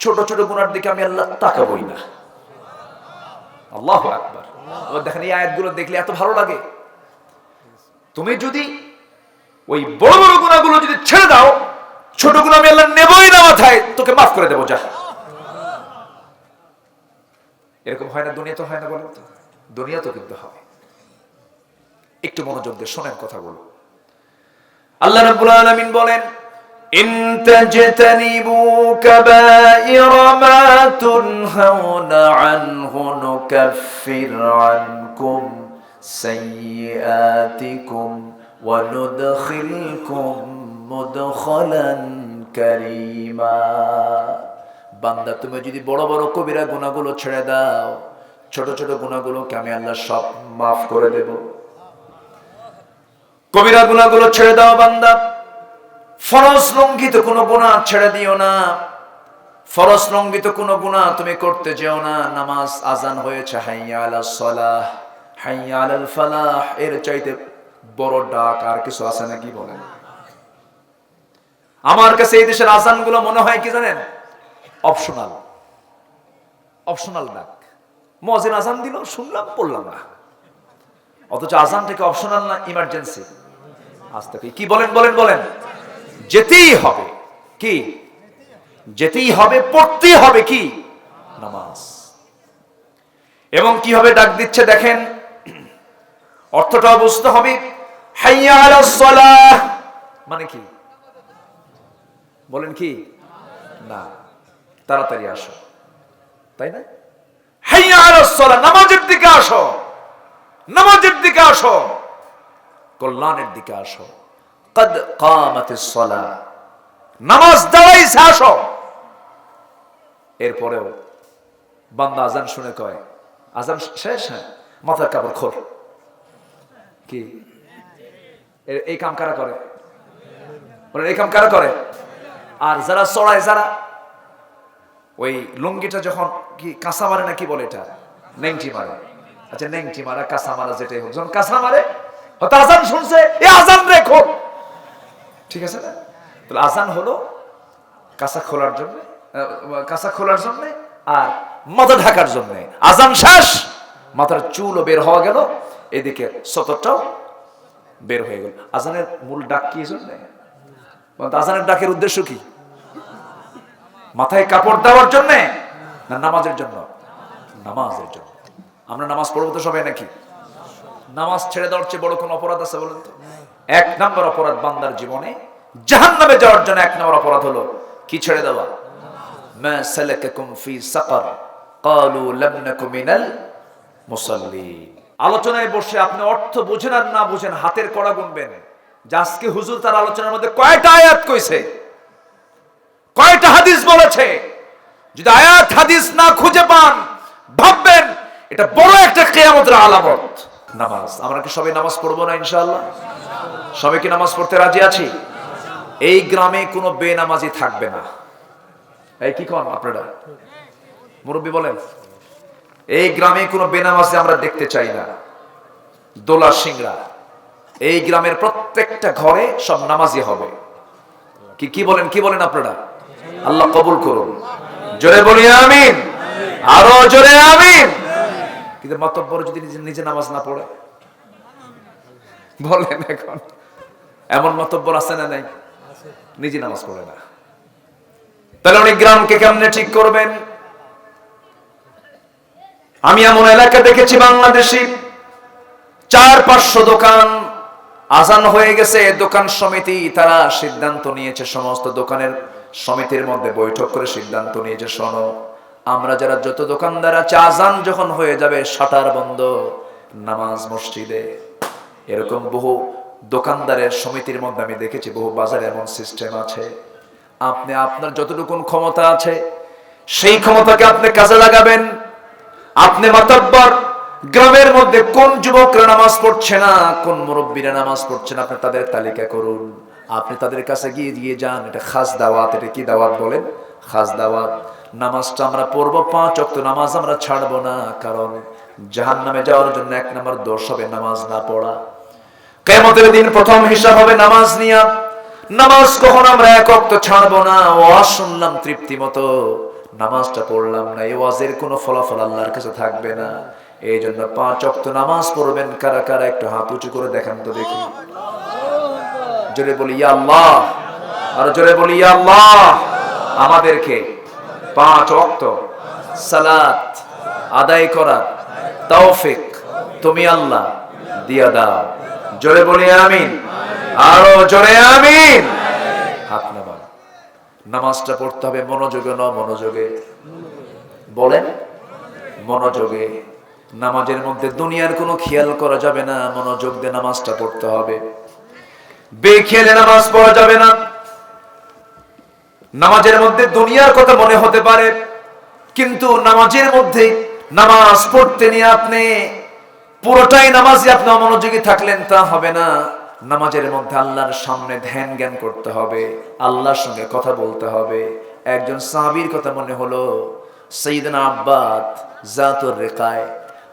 A: ছোট ছোট গুনার দিকে আমি আল্লাহ তাকাবই না। আল্লাহু আকবার। দেখেন এই আয়াতগুলো দেখলে এত ভালো লাগে। তুমি যদি ওই বড় বড় গুনাহগুলো যদি ছেড়ে দাও, ছোট গুনাহ আমি আল্লাহ নেবই না মাথায়, তোকে মাফ করে দেবো, যা। এরকম হয় না? দুনিয়া তো হয় না, বলেন তো? দুনিয়া তো কিন্তু হয়। একটু মনোযোগ দিয়ে শোনেন কথাগুলো। আল্লাহ রাব্বুল আলামিন বলেন, ইন তাজতানিবু কাবাইরা মা তুনহাউনা আনহু নুকাফির আনকুম সাইয়্যাতিকুম ওয়া নুদখিলকুম মুদখালান কারীমা। বান্দা তুমি যদি বড় বড় কবিরা গুনাহগুলো ছেড়ে দাও, ছোট ছোট গুনাহগুলোকে আমি আল্লাহ সব মাফ করে দেব। কবিরা গুনাহগুলো ছেড়ে দাও বান্দা, ফরজ লঙ্ঘিত কোনো গুনাহ ছেড়ে দিও না। ফরজ লঙ্ঘিত কোনো গুনাহ তুমি করতে যেও না। নামাজ আজান হয়েছে, হাইয়া আলাস সালাহ হাইয়া আলাল ফালাহ, এর চাইতে বড় ডাক আর কিছু আছে নাকি বলেন? আমার কাছে এই দেশের আজানগুলো মনে হয় কি জানেন? অপশনাল, অপশনাল ডাক। মুয়াজ্জিন আজান দিল, শুনলাম, পড়লাম না। অথচ আজানটাকে অপশনাল না ইমার্জেন্সি? আজ থেকে কি বলেন বলেন বলেন? যেতেই হবে। কি যেতেই হবে? পড়তেই হবে কি? নামাজ। এবং কিভাবে ডাক দিচ্ছে দেখেন, অর্থটা বুঝতে হবে। হাইয়া আলাস সালাহ মানে কি বলেন? কি না, তাড়াতাড়ি আসো, তাই না? হাইয়া আলাস সালাহ, নামাজের দিকে আসো, নামাজের দিকে আসো, কল্যাণের দিকে আসো। কদ কামাতিস সালাহ, নামাজ দাঁড়াইছে, আসো। এরপরেও বান্দা আজান শুনে কয়, আজান শেষ, হ্যাঁ, মাথার কাপড় খোল। কি এই কাম কারা করে? এই কাম কারা করে? আর যারা চড়ায়, যারা ওই লুঙ্গিটা যখন কি কাঁচা মারে না, কি বলে এটা? নেংটি মারে। আচ্ছা, নেংটি মারা, কাঁচা মারা, যেটাই হোক, যখন কাঁচা মারে, হয়তো আজান শুনছে, এই আজান রেখো, ঠিক আছে না? তাহলে আজান হলো কাঁচা খোলার জন্য, কাঁচা খোলার জন্য আর মাথা ঢাকার জন্য। আজান শেষ, মাথার চুলও বের হওয়া গেল, এদিকে সতরটাও বের হয়ে গেল। আজানের মূল ডাক কি জন্য? আজানের ডাকের উদ্দেশ্য কি? মাথায় কাপড় দেওয়ার জন্য না নামাজের জন্য? নামাজের জন্য। আমরা নামাজ পড়বো তো সবাই নাকি? নামাজ ছেড়ে দেওয়ার চেয়ে বড় কোন অপরাধ আছে বলেন তো? 1 নম্বর অপরাধ বান্দার জীবনে, জাহান্নামে যাওয়ার জন্য 1 নম্বর অপরাধ হলো কি? ছেড়ে দেওয়া। মা সালাকাকুম ফি সাকার ক্বালু লাম নাকু মিনাল মুসাল্লিন। আলোচনায় বসে আপনি অর্থ বুঝেন আর না বুঝেন হাতের কড়া গুনবেন যে আজকে হুজুর তার আলোচনার মধ্যে কয়টা আয়াত কইছে, কয়টা হাদিস বলেছে। যদি আয়াত হাদিস না খুঁজে পান, ভাববেন এটা বড় একটা কিয়ামতের আলামত। নামাজ, আমরা কি সবাই নামাজ পড়বো না ইনশাআল্লাহ? সবাই কি নামাজ পড়তে রাজি আছি? এই গ্রামে কোনো বেনামাজি থাকবে না। এই কি কোন আপনারা মুরব্বী বলেন, এই গ্রামে কোনো বেনামাজি আমরা দেখতে চাই না। দোলা সিংড়া এই গ্রামের প্রত্যেকটা ঘরে সব নামাজি হবে। কি কি বলেন, কি বলেন আপনারা? আল্লাহ কবুল করুন। জোরে বলি আমিন, আরো জোরে আমিন। কিন্তু মাতব্বর যদি নিজে নামাজ না পড়ে, বলেন এখন এমন মাতব্বর আছে না নাই? নিজে নামাজ পড়ে না। তাহলে উনি গ্রামকে কেমনে ঠিক করবেন? আমি এমন এলাকা দেখেছি বাংলাদেশি 400-500 দোকান, আজান হয়ে গেছে, দোকান সমিতি তারা সিদ্ধান্ত নিয়েছে, সমস্ত দোকানের সমিতির মধ্যে বৈঠক করে সিদ্ধান্ত নিয়েছে, শোনো আমরা যারা যত দোকানদার আছে, আজান যখন হয়ে যাবে শাটার বন্ধ, নামাজ মসজিদে। এরকম বহু দোকানদারের সমিতির মধ্যে আমি দেখেছি, বহু বাজারে এমন সিস্টেম আছে। আপনি আপনার যতটুকু ক্ষমতা আছে সেই ক্ষমতাকে আপনি কাজে লাগাবেন। আপনি মাতব্বর, গ্রামের মধ্যে কোন যুবকরা নামাজ পড়ছে না, কোন মুরব্বীরা নামাজ পড়ছে না, আপনি তাদের তালিকা করুন। আপনি তাদের কাছে গিয়ে যান, এটা খাস দাওয়াত। এটা কি দাওয়াত বলেন? খাস দাওয়াত। নামাজটা আমরা পড়বো, 5 ওয়াক্ত নামাজ আমরা ছাড়বো না, কারণ জাহান্নামে যাওয়ার জন্য 1 নম্বর দোষ হবে নামাজ না পড়া। কিয়ামতের দিন প্রথম হিসাব হবে নামাজ নিয়ে। নামাজ কখন আমরা 1 ওয়াক্ত ছাড়বো না। ওয়াজ শুনলাম তৃপ্তি মতো, নামাজটা পড়লাম না, এই ওয়াজের কোনো ফলাফল আল্লাহর কাছে থাকবে না। এই জন্য 5 ওয়াক্ত নামাজ পড়বেন। কারা কারা একটু হাত উঁচু করে দেখান তো দেখি। জোরে বলি ইয়া আল্লাহ, আর জোরে বলি ইয়া আল্লাহ। আমাদেরকে 5 ওয়াক্ত সালাত আদায় করার তৌফিক তুমি আল্লাহ দিয়া দাও। জোরে বলি আমিন, আরো জোরে আমিন। হাত নামান। নামাজটা পড়তে হবে মনোযোগে, না মনোযোগে? বলেন মনোযোগে। নামাজের মধ্যে দুনিয়ার কোনো খেয়াল করা যাবে না, মনোযোগ দিয়ে নামাজটা পড়তে হবে। বেখেয়ালে নামাজ পড়া যাবে না। নামাজের মধ্যে দুনিয়ার কথা মনে হতে পারে, কিন্তু নামাজের মধ্যে নামাজ পড়তে নিয়ে আপনি পুরোটাই নামাজে আপনি অমনোযোগী থাকলেন তা হবে না। নামাজের মধ্যে আল্লাহর সামনে ধ্যান জ্ঞান করতে হবে, আল্লাহর সঙ্গে কথা বলতে হবে। একজন সাহাবীর কথা মনে হলো, সাইয়েদনা আব্বাদ জাতুর রিকায়,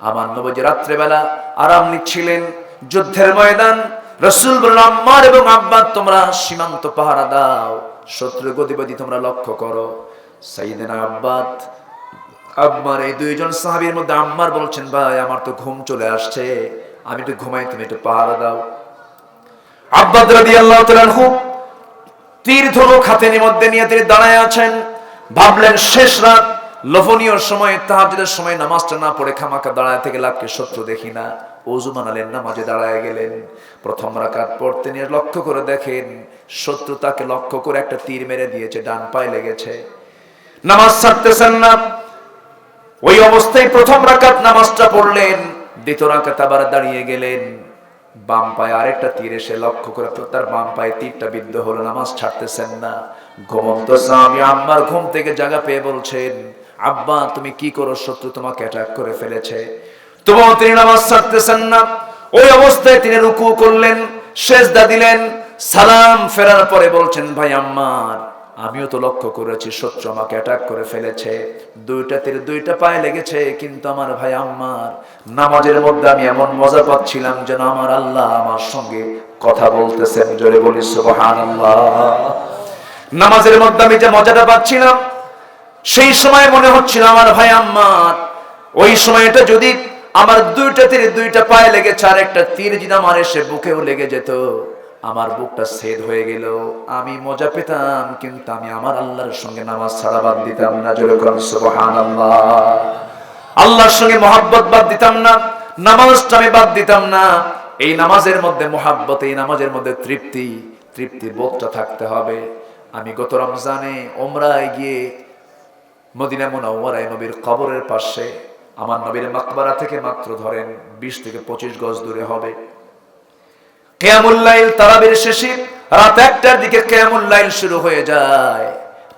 A: আমার নবী রাত্রেবেলা আরাম নিচ্ছিলেন যুদ্ধের ময়দান। রাসূল বললেন, আম্মার এবং আব্বাদ তোমরা সীমান্ত পাহারা দাও, শত্রু গতিবিধি তোমরা লক্ষ্য করো। সাইয়েদনা আব্বাদ আম্মার, এই দুইজন সাহাবীর মধ্যে আম্মার বলছেন, ভাই আমার তো ঘুম চলে আসছে, আমি একটু ঘুমাই, তুমি একটু পাহারা দাও। আব্বাদ রাদিয়াল্লাহু তাআলা আনহু তীর ধনুক হাতের মধ্যে নিয়ে তিনি দাঁড়ায় আছেন। ভাবলেন শেষ রাত, লোভনীয় সময়, তাহাজ্জুদের সময় নামাজটা না পড়ে খামাখা দাঁড়ায় থেকে লাভকে শত্রু দেখি না। ওযু বানালেন, নামাজে দাঁড়ায় গেলেন। প্রথম রাকাত পড়তে নিয়ে লক্ষ্য করে দেখেন শত্রু তাকে লক্ষ্য করে একটা তীর মেরে দিয়েছে, ডান পায়ে লেগেছে। নামাজ ছাড়তেছেন না। ওই অবস্থায় প্রথম রাকাত নামাজটা পড়লেন, দ্বিতীয় রাকাত আবার দাঁড়িয়ে গেলেন। বাম পায়ে আরেকটা তীর এসে লক্ষ্য করে তার বাম পায়ে তীরটা বিদ্ধ হলো, নামাজ ছাড়তেছেন না। ঘুমন্ত সাহাবী আম্মার ঘুম থেকে জাগা পেয়ে বলছেন, আব্বা তুমি কি করো, শত্রু তোমাকে অ্যাটাক করে ফেলেছে। তবুও তিনি নামাজ ছাড়তেছেন না। ওই অবস্থায় তিনি রুকু করলেন, সিজদা দিলেন, সালাম ফেরার পরে বলছেন, ভাই আম্মার আমিও তো লক্ষ্য করেছি শত্রু আমাকে অ্যাটাক করে ফেলেছে, 2টা তীর 2টা পায়ে লেগেছে, কিন্তু আমার ভাই আম্মার নামাজের মধ্যে আমি এমন মজা পাচ্ছিলাম যেন আমার আল্লাহ আমার সঙ্গে কথা বলতেছেন। জোরে বলি সুবহানাল্লাহ। নামাজের মধ্যে আমি যে মজাটা পাচ্ছিলাম, সেই সময় মনে হচ্ছিল আমার ভাই আম্মার ওই সময়টা যদি আমার 2টা তীর 2টা পায়ে লেগেছে, আর একটা তীর যদি আমার এসে বুকেও লেগে যেত, আমার বুকটা ছেদ হয়ে গেল, আমি মজা পেতাম, কিন্তু আমি আমার আল্লাহর সঙ্গে নামাজ ছাড়া বাদ দিতাম না। জোরে বলুন সুবহানাল্লাহ। আল্লাহর সঙ্গে মহব্বত বাদ দিতাম না, নামাজটা আমি বাদ দিতাম না। এই নামাজের মধ্যে মুহাব্বত, এই নামাজের মধ্যে তৃপ্তি বোধটা থাকতে হবে। আমি গত রমজানে ওমরায় গিয়ে মদিনা মুনাওয়ারায় নবীর কবরের পাশে, আমার নবীর মাকবারা থেকে মাত্র ধরেন 20 থেকে 25 গজ দূরে হবে, কিয়ামুল লাইল তারাবির শেষে রাত 1টার দিকে কিয়ামুল লাইল শুরু হয়ে যায়।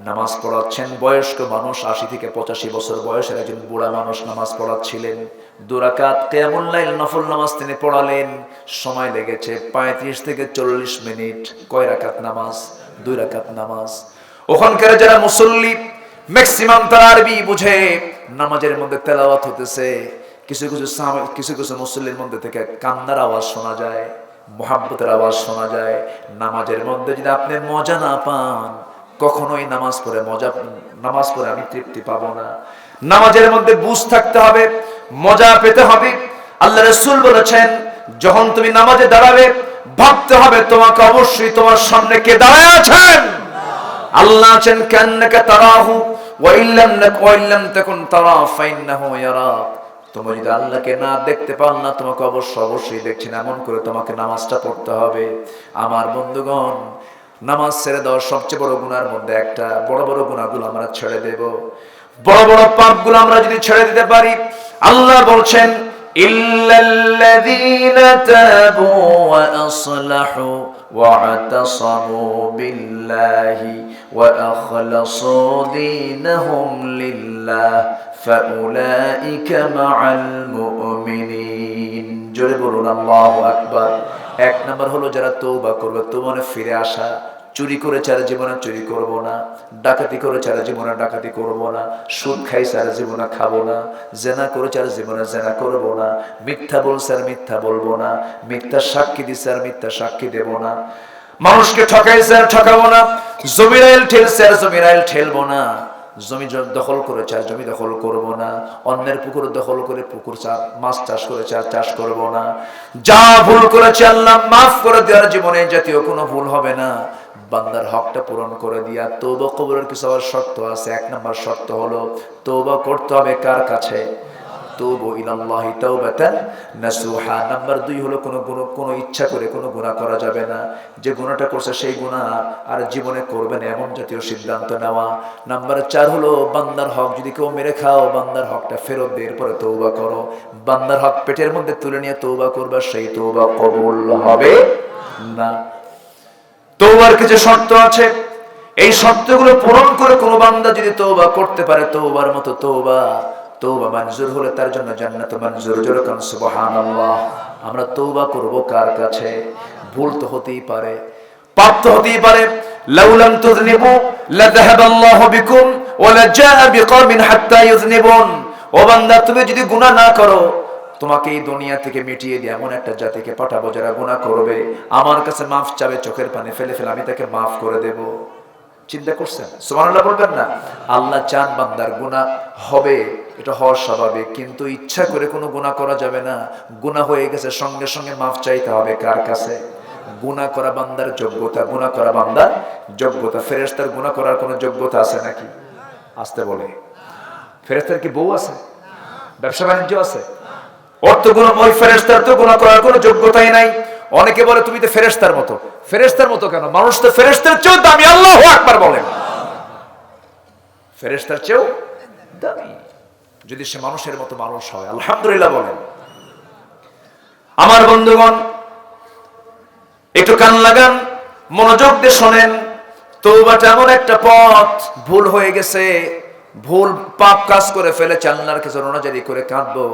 A: নামাজ পড়াচ্ছেন বয়স্ক মানুষ, 80 থেকে 85 বছর বয়সের একজন বুড়া মানুষ নামাজ পড়াচ্ছিলেন। 2 রাকাত কিয়ামুল লাইল নফল নামাজ তিনি পড়ালেন। সময় লেগেছে 35 থেকে 40 মিনিট। কয় রাকাত নামাজ? 2 রাকাত নামাজ। ওখানকার যারা মুসল্লি ম্যাক্সিমাম তারা আরবি বুঝে। নামাজের মধ্যে তেলাওয়াত হতেছে, কিছু কিছু মুসল্লির মধ্যে থেকে কান্নার আওয়াজ শোনা যায়, মুহাব্বতের আওয়াজ শোনা যায়। নামাজের মধ্যে যদি আপনি মজা না পান, কখনোই নামাজ পড়ে আমি তৃপ্তি পাবো না। নামাজের মধ্যে বুঝ থাকতে হবে, মজা পেতে হবে। আল্লাহ রাসূল বলেছেন, যখন তুমি নামাজে দাঁড়াবে ভাবতে হবে তোমাকে অবশ্যই তোমার সামনে কে দাঁড়ায় আছেন। আল্লাহ আছেন কান্নাকা তারাহু ওয়া ইল্লাম তাকুন তারা ফাইন্নাহু ইয়ারাক। তুমি যদি আল্লাহকে না দেখতে পান না, তোমাকে অবশ্যই দেখছেন, এমন করে তোমাকে নামাজটা পড়তে হবে। আমার বন্ধুগণ, নামাজ ছেড়ে দেওয়ার সবচেয়ে বড় গুনার মধ্যে একটা, বড় বড় গুনাহগুলো আমরা ছেড়ে দেব। বড় বড় পাপগুলো আমরা যদি ছেড়ে দিতে পারি, আল্লাহ বলছেন ইল্লাল্লাযীনা তাবু ওয়া আসলাহু ওয়া আতাসামু বিল্লাহি ওয়া আখলাসু দীনাহুম লিল্লাহ ফাউলাইকা মাআল মুমিনিন। জোরে বলুন আল্লাহু আকবার। 1 নাম্বার হলো যারা তওবা করবে, তওবানে ফিরে আসা। চুরি করেছে আর জীবনে চুরি করব না, ডাকাতি করেছে আর জীবনে ডাকাতি করব না, সুদ খাইছে আর জীবনে খাবো না, জেনা করেছে আর জীবনে জেনা করব না, মিথ্যা বলছে আর মিথ্যা বলবো না, মিথ্যা সাক্ষী দিছে আর মিথ্যা সাক্ষী দেব না, মানুষকে ঠকাইছে আর ঠকাবো না, জমিরাইল ঠেলছে আর জমিরাইল ঠেলবো না, জমি দখল করেছে আর জমি দখল করব না, অন্যের পুকুর দখল করে পুকুর মাছ চাষ করেছে আর চাষ করব না, যা ভুল করেছে আল্লাহ মাফ করে দেওয়ার, জীবনে জাতীয় কোনো ভুল হবে না। বান্দার হকটা পূরণ করে দিয়া তওবা কবুলের কিছু আবার শর্ত আছে। 1 নাম্বার শর্ত হলো তওবা করতে হবে কার কাছে? তুবু ইলাল্লাহি তাওবাতান নাসুহা। নাম্বার 2 হলো কোনো ইচ্ছা করে কোনো গুনাহ করা যাবে না। যে গুনাহটা করছে সেই গুনাহ আর জীবনে করবে না, এমন জাতীয় সিদ্ধান্ত নেওয়া। নাম্বার 4 হলো বান্দার হক যদি কেউ মেরে খাও, বান্দার হকটা ফেরত দিয়ে এরপরে তওবা করো। বান্দার হক পেটের মধ্যে তুলে নিয়ে তওবা করবা, সেই তওবা কবুল হবে না। তওবার কিছু শর্ত আছে, এই শর্তগুলো পূরণ করে কোনো বান্দা যদি তওবা করতে পারে, তওবার মতো তওবা মঞ্জুর হলে তার জন্য জান্নাত মঞ্জুর। জোরে কান সুবহানাল্লাহ। আমরা তওবা করব কার কাছে? ভুল তো হতেই পারে, পাপ তো হতেই পারে। লাউলাম তুযনিবু লাযাহাবাল্লাহু বিকুম ওয়া লাজাআ বিকওমিন হাত্তা ইউযনিবুন। ও বান্দা, তুমি যদি গুনাহ না করো, তোমাকে এই দুনিয়া থেকে মিটিয়ে দিয়ে এমন একটা জাতিকে পাঠাবো যারা গুনাহ করবে, আমার কাছে মাফ চাবে, চোখের পানি ফেলে আমি তাকে মাফ করে দেব। চিন্তা করছেন? সুবহানাল্লাহ বলবেন না? আল্লাহ চান বান্দার গুনাহ হবে, এটা হওয়া স্বাভাবিক, কিন্তু ইচ্ছা করে কোনো গুনাহ করা যাবে না। গুনাহ হয়ে গেছে সঙ্গে সঙ্গে মাফ চাইতে হবে কার কাছে? গুনাহ করা বান্দার যোগ্যতা, গুনাহ করা বান্দার যোগ্যতা। ফেরেশতার গুনাহ করার কোনো যোগ্যতা আছে নাকি? আসতে বলে, ফেরেশতার কি বউ আছে? ব্যবসা বাণিজ্য আছে? অর্থগুলো ওই ফেরেশতার তো গুনাহ করার কোনো যোগ্যতাই নাই। অনেকে বলে তুমি তো ফেরেশতার মতো। ফেরেশতার মতো কেন? মানুষ তো ফেরেশতার চেয়েও দামি। আল্লাহু আকবার বলেন। ফেরেশতার চেয়েও দামি যদি সে মানুষের মতো মানুষ হয়। আলহামদুলিল্লাহ বলেন। আমার বন্ধুগণ, একটু কান লাগান, মনোযোগ দিয়ে শোনেন। তওবাটা এমন একটা পথ, ভুল হয়ে গেছে, ভুল পাপ কাজ করে ফেলেছে, আল্লাহর কাছে রোনাজারি করে কাঁদবো।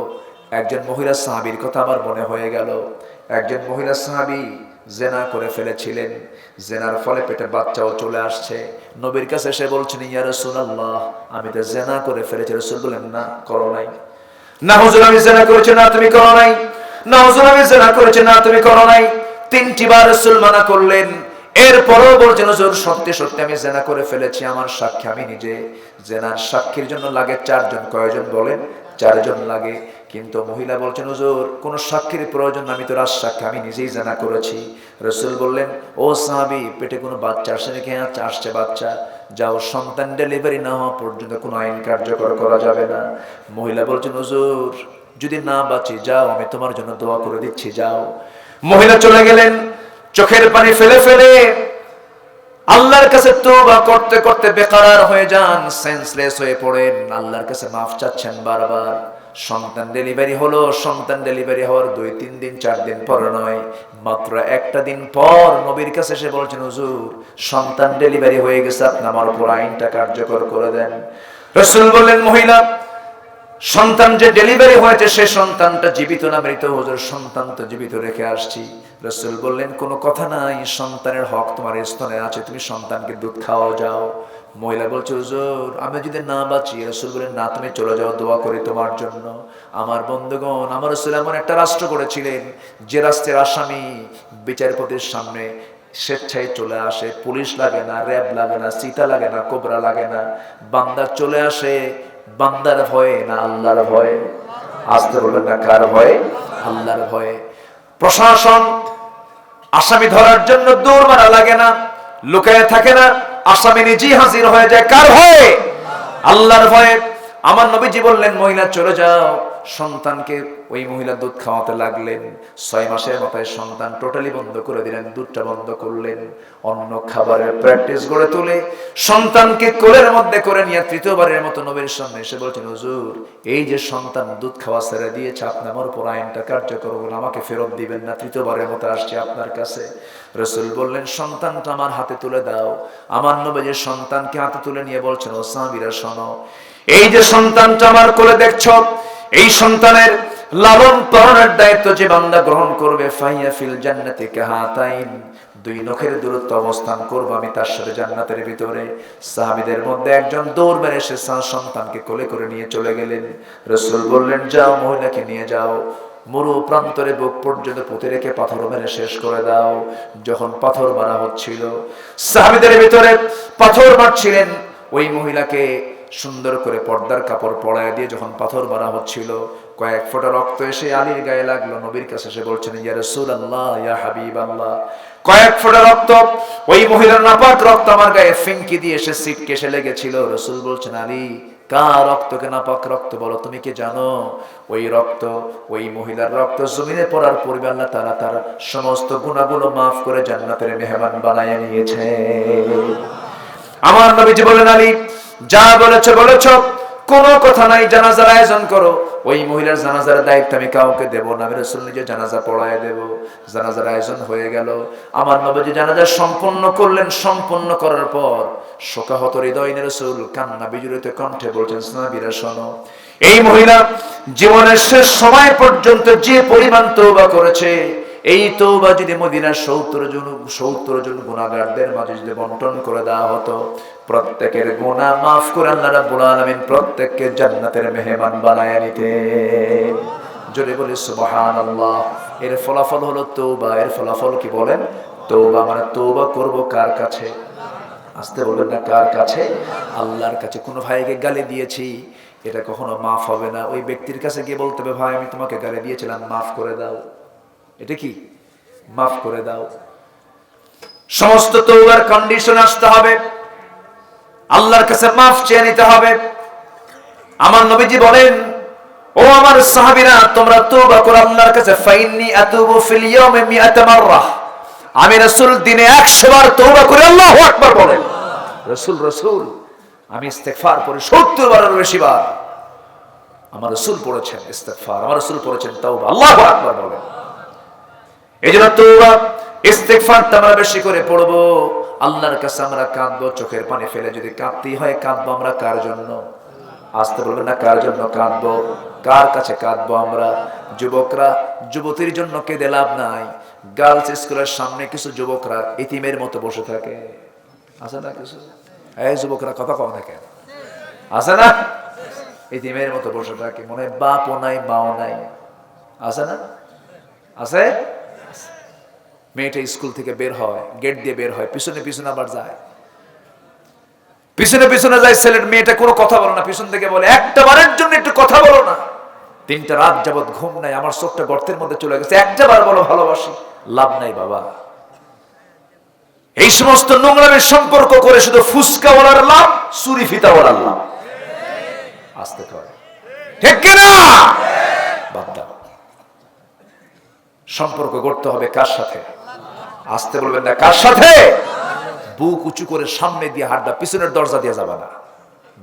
A: একজন মহিলা সাহাবীর কথা আমার মনে হয়ে গেল। একজন মহিলা সাহাবী জেনা করে ফেলেছিলেন, জেনার ফলে পেটে বাচ্চাও চলে আসছে। নবীর কাছে এসে বলছেন, ইয়া রাসূলুল্লাহ, আমি তো জেনা করে ফেলেছি। রাসূল বলেন, না করো নাই। না হুজুর আমি জেনা করেছি। না তুমি করো নাই। না হুজুর আমি জেনা করেছি। না তুমি করো নাই। 3টি বার রাসূল মানা করলেন। এরপরও বলছেন, হুজুর সত্যি সত্যি আমি জেনা করে ফেলেছি, আমার সাক্ষী আমি নিজে। জেনার সাক্ষীর জন্য লাগে 4 জন। কয়জন বলেন? 4 জন লাগে। কিন্তু মহিলা বলছেন, হুজুর কোন সাক্ষীর প্রয়োজন না, আমি তো রাজ সাক্ষী, আমি নিজেই জেনা করেছি। রাসূল বললেন, ও সাহাবী, পেটে কোনো বাচ্চা আসে নাকি? আসছে বাচ্চা। যাও, সন্তান ডেলিভারি না হওয়া পর্যন্ত কোনো আইন কার্যকর করা যাবে না। মহিলা বলছেন, হুজুর যদি না বাঁচি যাও, আমি তোমার জন্য দোয়া করে দিচ্ছি, যাও। মহিলা চলে গেলেন, চোখের পানি ফেলে ফেলে আল্লাহর কাছে তওবা করতে করতে বেকারার হয়ে যান, সেন্সলেস হয়ে পড়েন, আল্লাহর কাছে মাফ চাচ্ছেন বারবার। সন্তান ডেলিভারি হলো, সন্তান ডেলিভারি হওয়ার 2-3 দিন 4 দিন পর নয়, মাত্র একটা দিন পর নবীর কাছে এসে বলছেন, হুজুর সন্তান ডেলিভারি হয়ে গেছে, আপনি আমার উপর আইনটা কার্যকর করে দেন। রাসূল বললেন, মহিলা সন্তান যে ডেলিভারি হয়েছে সে সন্তানটা জীবিত না মৃত? হুজুর সন্তান তো জীবিত রেখে আসছি। রাসূল বললেন, কোনো কথা নাই, সন্তানের হক তোমার স্তনে আছে, তুমি সন্তানকে দুধ খাওয়াও, যাও। মহিলা বলছে, হুজুর আমি যদি না বাঁচি? রাসূল বললেন, না, তুমি চলে যাও, দোয়া করি তোমার জন্য। আমার বন্ধুগণ, আমার রাসূল এমন একটা রাষ্ট্র করেছিলেন যে রাষ্ট্রের আসামি বিচারপতির সামনে স্বেচ্ছায় চলে আসে, পুলিশ লাগে না, র্যাব লাগে না, চিতা লাগে না, কোবরা লাগে না, বান্দা চলে আসে বান্দার ভয়ে না আল্লাহর ভয়ে। আসতে বলবেন না, কার ভয়ে? আল্লাহর ভয়ে। প্রশাসন আসামি ধরার জন্য দৌড় মারা লাগে না, লুকায় থাকে না, আসামি নিজেই হাজির হয়ে যায়, কার ভয়ে? আল্লাহর ভয়ে। আমার নবীজি বললেন, মহিলা চলে যাও। সন্তানকে ওই মহিলা দুধ খাওয়াতে লাগলেন। 6 মাসের মাথায় সন্তান টোটালি বন্ধ করে দিলেন, দুধটা বন্ধ করলেন। অন্য খাবারের প্র্যাকটিস গড়ে তুলে সন্তানকে কোলের মধ্যে করে নিয়ে তৃতীয়বারের মতো নবীর সামনে এসে বলছেন, হুজুর এই যে সন্তান দুধ খাওয়া ছেড়ে দিয়েছে, আপনি আমার উপর আইনটা কার্যকর করুন, আমাকে ফেরত দিবেন না, তৃতীয়বারের মতো আসছে আপনার কাছে। রাসূল বললেন, সন্তানটা আমার হাতে তুলে দাও। আমার নবী যে সন্তানকে হাতে তুলে নিয়ে বলছেন, ও সাহাবীরা শোনো, এই যে সন্তানটা আমার কোলে দেখছো, এই সন্তানের লালন পালনের দায়িত্ব যে বান্দা গ্রহণ করবে, ফাইয়া ফিল জান্নাতি কাহাতাইন, 2 নখের দূরত্ব অবস্থান করবো আমি তার সাথে জান্নাতের ভিতরে। সাহাবীদের মধ্যে একজন দৌড় মেরে এসে সন্তানকে কোলে করে নিয়ে চলে গেলেন। রাসূল বললেন, যাও মহিলাকে নিয়ে যাও, মরু প্রান্তরে বুক পর্যন্ত পুঁতে রেখে পাথর মেরে শেষ করে দাও। যখন পাথর মারা হচ্ছিল, সাহাবীদের ভিতরে পাথর মারছিলেন, ওই মহিলাকে সুন্দর করে পর্দার কাপড় পরায় দিয়ে যখন পাথর মারা হচ্ছিল, কয়েক ফোঁটা রক্ত এসে আলীর গায়ে লাগলো। নবীর কাছে এসে বলছেন, ইয়া রাসূলুল্লাহ, ইয়া হাবিবাল্লাহ, কয়েক ফোঁটা রক্ত, ওই মহিলার নাপাক রক্ত আমার গায়ে ফিঙ্কি দিয়ে এসে সিটকে এসে লেগেছিল। রাসূল বলছেন, আলী কার রক্তকে নাপাক রক্ত বলো? তুমি কি জানো ওই রক্ত, ওই মহিলার রক্ত জমিনে পড়ার পূর্বে আল্লাহ তাআলা তার সমস্ত গুনাহগুলো মাফ করে জান্নাতের মেহমান বানায় নিয়েছে। আমার নবীজি বলেন, আলী যা বলেছো বলেছো, কোনো কথা নাই, জানাজার আয়োজন করো। ওই মহিলার জানাজার দায়িত্ব আমি কাউকে দেব না, আমি রাসূল নিজে জানাজা পড়ায় দেব। জানাজার আয়োজন হয়ে গেল। আমার নবীজি জানাজা সম্পন্ন করলেন। সম্পন্ন করার পর শোকাহত হৃদয় রাসূল কান্না বিজড়িত কণ্ঠে বলছেন, সাহাবীরা শোনো, এই মহিলা জীবনের শেষ সময় পর্যন্ত যে পরিমাণ তওবা করেছে, এই তওবা যদি মদিনার 70 জন গুনাহগারদের মাঝে যদি বন্টন করে দেওয়া হতো, প্রত্যেকের গুনাহ মাফ করে আল্লাহ রাব্বুল আলামিন প্রত্যেককে জান্নাতের মেহমান বানায় নিতেন। জোরে বলি সুবহানাল্লাহ। এর ফলাফল হলো তওবা। এর ফলাফল কি বলেন? তওবা মানে তওবা করব কার কাছে? আসতে বলবেন না, কার কাছে? আল্লাহর কাছে। কোন ভাইকে গালি দিয়েছি, এটা কখনো মাফ হবে না। ওই ব্যক্তির কাছে গিয়ে বলতে হবে, ভাই আমি তোমাকে গালি দিয়েছিলাম, মাফ করে দাও। এটা কি? মাফ করে দাও। সমস্ত তওবার কন্ডিশন আসতে হবে, আল্লাহর কাছে মাফ চেয়ে নিতে হবে। আমার নবীজি বলেন, ও আমার সাহাবীরা, তোমরা তওবা করো আল্লাহর কাছে। ফাইন্নী আতুবু ফিল ইয়াউমি 100 মাররা, আমি রাসূল দিনে 100 বার তওবা করি। আল্লাহু আকবার বলেন। রাসূল আমি ইস্তেগফার করি 70 বারের বেশি বার। আমার রাসূল পড়েছেন ইস্তেগফার, আমার রাসূল পড়েছেন তাওবা। আল্লাহু আকবার বলেন। এজন্য তওবা ইস্তেগফারটা আমরা বেশি করে পড়ব। আল্লাহর কাছে আমরা কাঁদবো, চোখের পানি ফেলে যদি কাঁদতেই হয় কাঁদবো। আমরা কার জন্য? আসতে বলবেন না, কার জন্য কাঁদবো? কার কাছে কাঁদবো আমরা? যুবকরা যুবতীর জন্য কেঁদে লাভ নাই। গার্লস স্কুলের সামনে কিছু যুবকরা ইতিমের মতো বসে থাকে, আছে না কিছু? এই যুবকরা কথা কম থাকে, আছে না? ইতিমের মতো বসে থাকে, মনে হয় বাপও নাই মাও নাই, আছে না? আছে। মেয়েটা স্কুল থেকে বের হয়, গেট দিয়ে বের হয়, পিছনে পিছনে আবার যায়, পিছনে পিছনে যায় ছেলের। মেয়েটা কোনো কথা বলো না, পিছন থেকে বলে, একটা বারের জন্য একটু কথা বলো না। 3টা রাত যাবত ঘুম নাই, আমার চোখটা গর্তের মধ্যে চলে গেছে, একটা বার বলো ভালোবাসি। লাভ নাই বাবা। এই সমস্ত নোংরামের সম্পর্ক করে শুধু ফুসকা ওলার লাভ, চুরি ফিতা ওলার লাভ। আসতে হবে, ঠিক কিনা? বাদ দাও। সম্পর্ক গড়তে হবে কার সাথে? আসতে বলবেন না, কার সাথে? বুক উঁচু করে সামনে দিয়ে হাঁটবা, পিছনের দরজা দিয়ে যাবা না।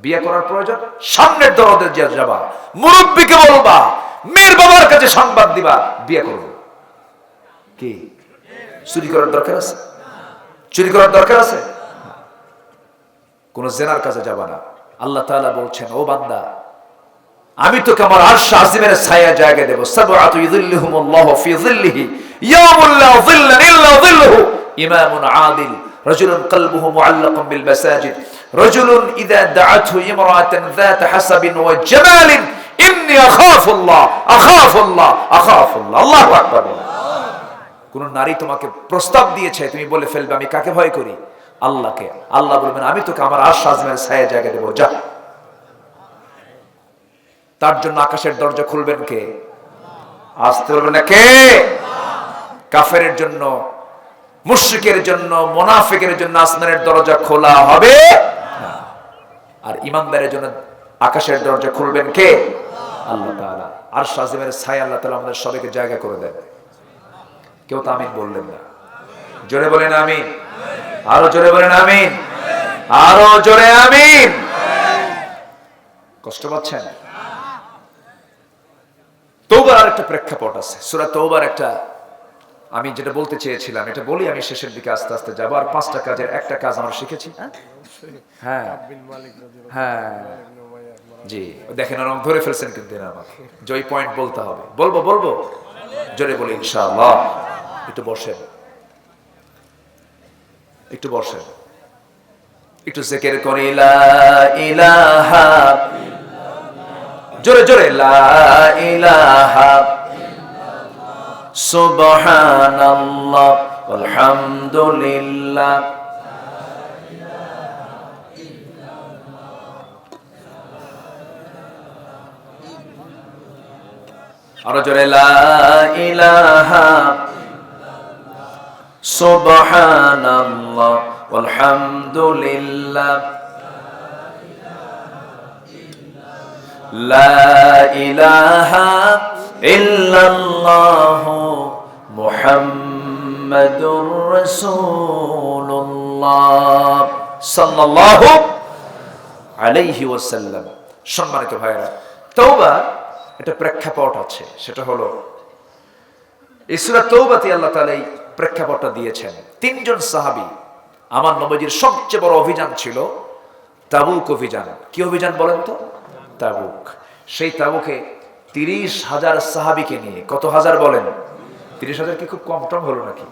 A: বিয়ে করার প্রয়োজন সামনের দরজা দিয়ে যাবা, মুরব্বীকে বলবা, মেয়ের বাবার কাছে সংবাদ দিবা, বিয়ে করবো। কি চুরি করার দরকার আছে? চুরি করার দরকার আছে? কোন জেনার কাছে যাবা না। আল্লাহ তাআলা বলছেন, ও বান্দা, আমি তোকে আমার আরশ আজিমের ছায়া জায়গা দেব। সাবআতু ইযিল্লুহুমুল্লাহু ফি যিল্লিহি ইয়াউমুল লা যিল্লা ইল্লা যিল্লুহু, ইমামুন আদিল, রাজুলুন কলবুহু মুআল্লাকুন বিল মাসাজিদ, রাজুলুন ইযা দাআতহু ইমরাআতুন যাত হাসাবিন ওয়া জামালিন, ইন্নী আখাফুল্লাহ আখাফুল্লাহ আখাফুল্লাহ। আল্লাহু আকবার। কোন নারী তোমাকে প্রস্তাব দিয়েছে, তুমি বলে ফেলবে আমি কাকে ভয় করি? আল্লাহকে। আল্লাহ বলবেন, আমি তোকে আমার আরশ আজিমের ছায়া জায়গা দেব, যা। তার জন্য আকাশের দরজা খুলবেন কে? আসতে বলবেন না, কে? কাফেরের জন্য, মুশরিকের জন্য, মুনাফিকের জন্য আসমানের দরজা খোলা হবে না। আর ঈমানদারের জন্য আকাশের দরজা খুলবেন কে? আল্লাহ তাআলা। আরশ আজিমের ছায়া আল্লাহ তাআলা আমাদের সবাইকে জায়গা করে দেন। কেউ তো আমিন বললেন না। জোরে বলেন আমিন। আরো জোরে বলেন আমিন। আরো জোরে আমিন। কষ্ট পাচ্ছেন? তওবার আরেকটা প্রেক্ষাপট আছে। সূরা তওবার একটা, আমি যেটা বলতে চেয়েছিলাম এটা বলি, আমি শেষের দিকে আস্তে আস্তে যাবো। আর 5টা কাজের একটা কাজ আমরা শিখেছি। হ্যাঁ হ্যাঁ জি, দেখেন ওরকম ধরে ফেলছেন কিন্তু আমাকে, জয় পয়েন্ট বলতে হবে। বলবো জোরে বলি ইনশাআল্লাহ। একটু বসেন, একটু জিকির করি, লা ইলাহা, জোরে জোরে, লা ইলাহা সুবহানাল্লাহ আলহামদুলিল্লাহ আরো জোরে, লা ইলাহা সুবহানাল্লাহ আলহামদুলিল্লাহ লা ইলাহা ইল্লাল্লাহু মুহাম্মাদুর রাসূলুল্লাহ সাল্লাল্লাহু আলাইহি ওয়াসাল্লাম। সম্মানিত ভাইরা, তওবা একটা প্রেক্ষাপট আছে, সেটা হলো এই সূরা তওবাতে আল্লাহ তাআলা এই প্রেক্ষাপটটা দিয়েছেন। 3 জন সাহাবী, আমার নবীজির সবচেয়ে বড় অভিযান ছিল তাবুক অভিযান। কি অভিযান বলেন তো? তাবুক। সেই তাবুকে 30,000 সাহাবীকে নিয়ে, কত হাজার বলেন? 30,000 কি খুব কম টম হলো নাকি?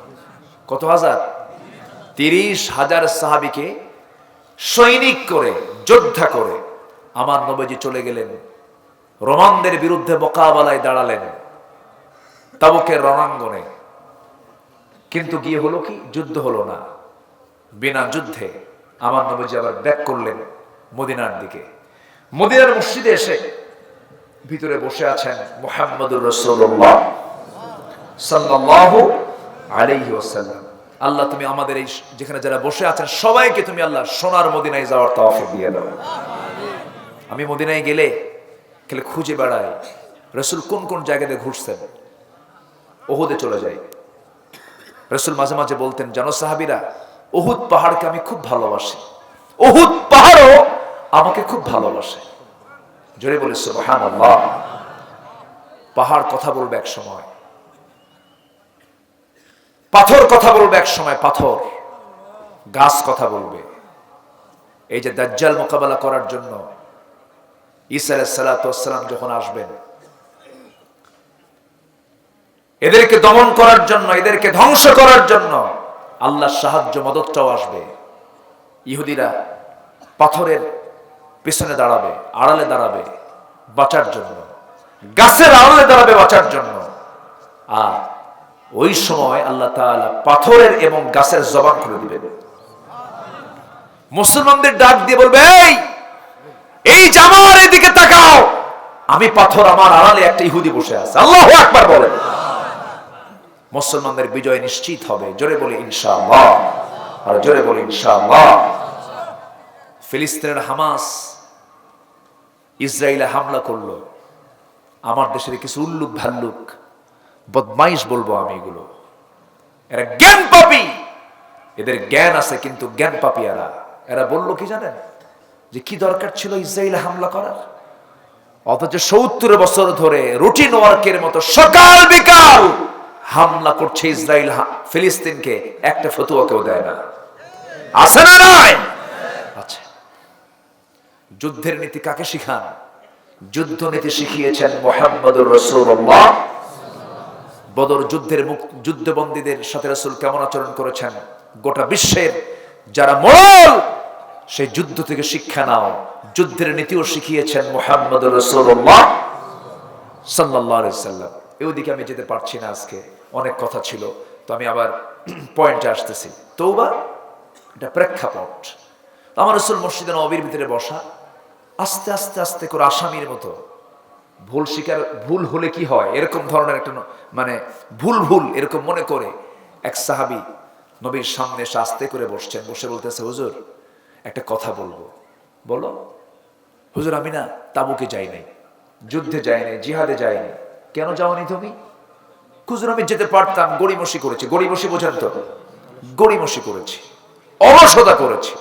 A: কত হাজার? 30,000 সাহাবীকে সৈনিক করে, যোদ্ধা করে আমার নবীজি চলে গেলেন, রোমানদের বিরুদ্ধে মোকাবেলায় দাঁড়ালেন তাবুকের রণাঙ্গনে। কিন্তু গিয়ে হলো কি? যুদ্ধ হলো না। বিনা যুদ্ধে আমার নবীজি আবার ব্যাক করলেন মদিনার দিকে। মদিনার মসজিদে এসে ভিতরে বসে আছেন মুহাম্মদুর রাসূলুল্লাহ সাল্লাল্লাহু আলাইহি ওয়াসাল্লাম। আল্লাহ তুমি আমাদের এই যেখানে যারা বসে আছেন সবাইকে তুমি আল্লাহ সোনার মদিনায় যাওয়ার তৌফিক দিয়ে দাও। আমি মদিনায় গেলে খেলে খুঁজে বেড়াই রাসূল কোন কোন জায়গাতে ঘুরছেন। উহুদে চলে যাই। রাসূল মাঝে মাঝে বলতেন, জানো সাহাবীরা, উহুদ পাহাড়কে আমি খুব ভালোবাসি, উহুদ পাহাড়ও আমাকে খুব ভালোবাসে। জোরে বলে সুবহানাল্লাহ। পাহাড় কথা বলবে এক সময়, পাথর কথা বলবে এক সময়, পাথর গাছ কথা বলবে। এই যে দাজ্জাল মোকাবেলা করার জন্য ঈসা আলাইহিস সালাতু ওয়াস সালাম যখন আসবেন, এদেরকে দমন করার জন্য, এদেরকে ধ্বংস করার জন্য আল্লাহর সাহায্য মদতটাও আসবে। ইহুদিরা পাথরের পিছনে দাঁড়াবে, আড়ালে দাঁড়াবে বাঁচার জন্য, গাছের আড়ালে দাঁড়াবে বাঁচার জন্য। আর ওই সময় আল্লাহ তাআলা পাথরের এবং গাছের জবান খুলে দিবেন। মুসলমানদের ডাক দিয়ে বলবে, এই যে আমার এদিকে তাকাও, আমি পাথর, আমার আড়ালে একটা ইহুদি বসে আছে। আল্লাহু আকবার বলেন। মুসলমানদের বিজয় নিশ্চিত হবে। জোরে বলি ইনশাআল্লাহ। আর জোরে বলি ইনশাআল্লাহ। ফিলিস্তিনের হামাস ইসরায়েলে হামলা করলো, আমার দেশের কিছু উল্লুক ভাল্লুক বদমাইশ বলবো আমি, এগুলো এরা জ্ঞান পাপী, এদের জ্ঞান আছে কিন্তু জ্ঞান পাপী। এরা বললো কি জানেন, যে কি দরকার ছিল ইসরায়েলে হামলা করার, অথচ ৭০ বছর ধরে রুটিন ওয়ার্কের মতো সকাল বিকাল হামলা করছে ইসরায়েল ফিলিস্তিনকে, একটা ফতোয়া কেউ দেয় না। আছে না নাই? আচ্ছা, যুদ্ধের নীতি কাকে শিখান? যুদ্ধ নীতি শিখিয়েছেন মুহাম্মদুর রাসূলুল্লাহ। বদর যুদ্ধের যুদ্ধবন্দীদের সাথে রাসূল কেমন আচরণ করেছেন, গোটা বিশ্বের যারা মোড়ল সেই যুদ্ধ থেকে শিক্ষা নাও। যুদ্ধের নীতিও শিখিয়েছেন মুহাম্মদুর রাসূলুল্লাহ সাল্লাল্লাহু আলাইহি ওয়াসাল্লাম। এদিকে আমি যেতে পারছি না, আজকে অনেক কথা ছিল, তো আমি আবার পয়েন্টে আসতেছি। তওবা এটা প্রেক্ষাপট। আমার রাসূল মসজিদে নববীর ভিতরে বসা, আস্তে আস্তে আস্তে করে আসামির মতো ভুল হলে কি হয় এরকম ধরনের একটা মানে ভুল এরকম মনে করে এক সাহাবী নবীর সামনে এসে আস্তে করে বসছেন, বসে বলতেছে, হুজুর একটা কথা বলবো। বলো। হুজুর আমি না তাবুকে যাই নাই, যুদ্ধে যাই নাই, জিহাদে যাই নাই। কেন যাওনি তুমি? হুজুর আমি যেতে পারতাম, গড়িমসি করেছি। গড়িমসি বোঝেন তো? গড়িমসি করেছি, অলসতা করেছি,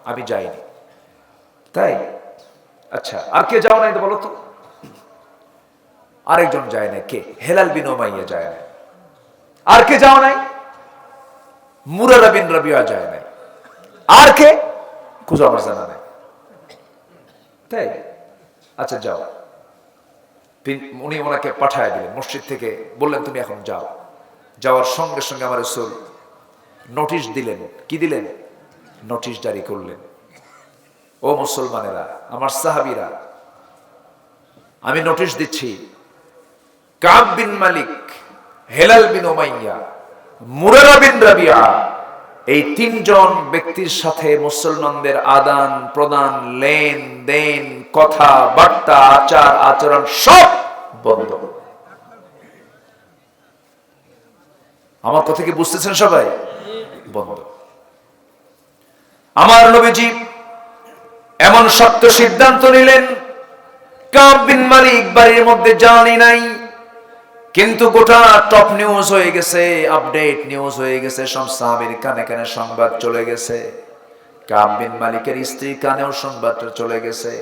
A: আমি যাইনি। তাই? আচ্ছা, আর কে যাও নাই তো বলো তো? আরেকজন যায় নাই। কে? হেলাল বিন উমাইয়া যায় নাই। আর কে যাও নাই? মুরারা বিন রাবিয়া যায় নাই। আর কে? কুজো আমার জানা নাই। তাই? আচ্ছা যাও। উনি ওনাকে পাঠায় দিলেন মসজিদ থেকে, বললেন তুমি এখন যাও। যাওয়ার সঙ্গে সঙ্গে আমার রাসূল নোটিশ দিলেন। কি দিলেন? নোটিশ জারি করলেন। ও মুসলমানেরা, আমার সাহাবীরা, আমি নোটিশ দিচ্ছি, কাব বিন মালিক, হেলাল বিন উমাইয়া, মুরারা বিন রাবিয়া, এই তিনজন ব্যক্তির সাথে মুসলমানদের আদান প্রদান, লেনদেন, কথা বার্তা, আচার আচরণ সব বন্ধ। আমার কথা কি বুঝতেছেন সবাই? বন্ধ। আমার নবীজি এমন শক্ত সিদ্ধান্ত নিলেন, কাব বিন মালিক বাড়ির মধ্যে জানি নাই, কিন্তু গোটা টপ নিউজ হয়ে গেছে, আপডেট নিউজ হয়ে গেছে, সব সাহাবীর কানে কানে সংবাদ চলে গেছে। কাব বিন মালিকের স্ত্রী কানেও সংবাদটা চলে গেছে।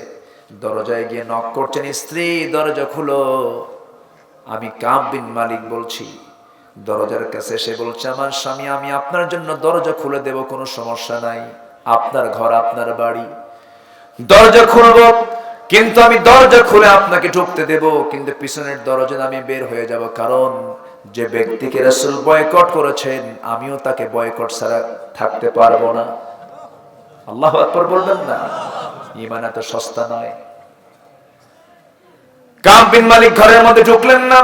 A: দরজায় গিয়ে নক করছেন, স্ত্রী দরজা খুলো, আমি কাব বিন মালিক বলছি। দরজার কাছে এসে বলছে, আমার স্বামী, আমি আপনার জন্য দরজা খুলে দেব, কোনো সমস্যা নাই, আপনার ঘর, আপনার বাড়ি, দরজা খুলবো, কিন্তু আমি দরজা খুলে আপনাকে ঢুকতে দেব, কিন্তু পিছনের দরজা আমি বের হয়ে যাব, কারণ যে ব্যক্তিকে রাসূল বয়কট করেছেন আমিও তাকে বয়কট ছাড়া থাকতে পারবো না। আল্লাহু আকবার বলবেন না? ঈমান এত সস্তা নয়। কাব বিন মালিক ঘরের মধ্যে ঢুকলেন না,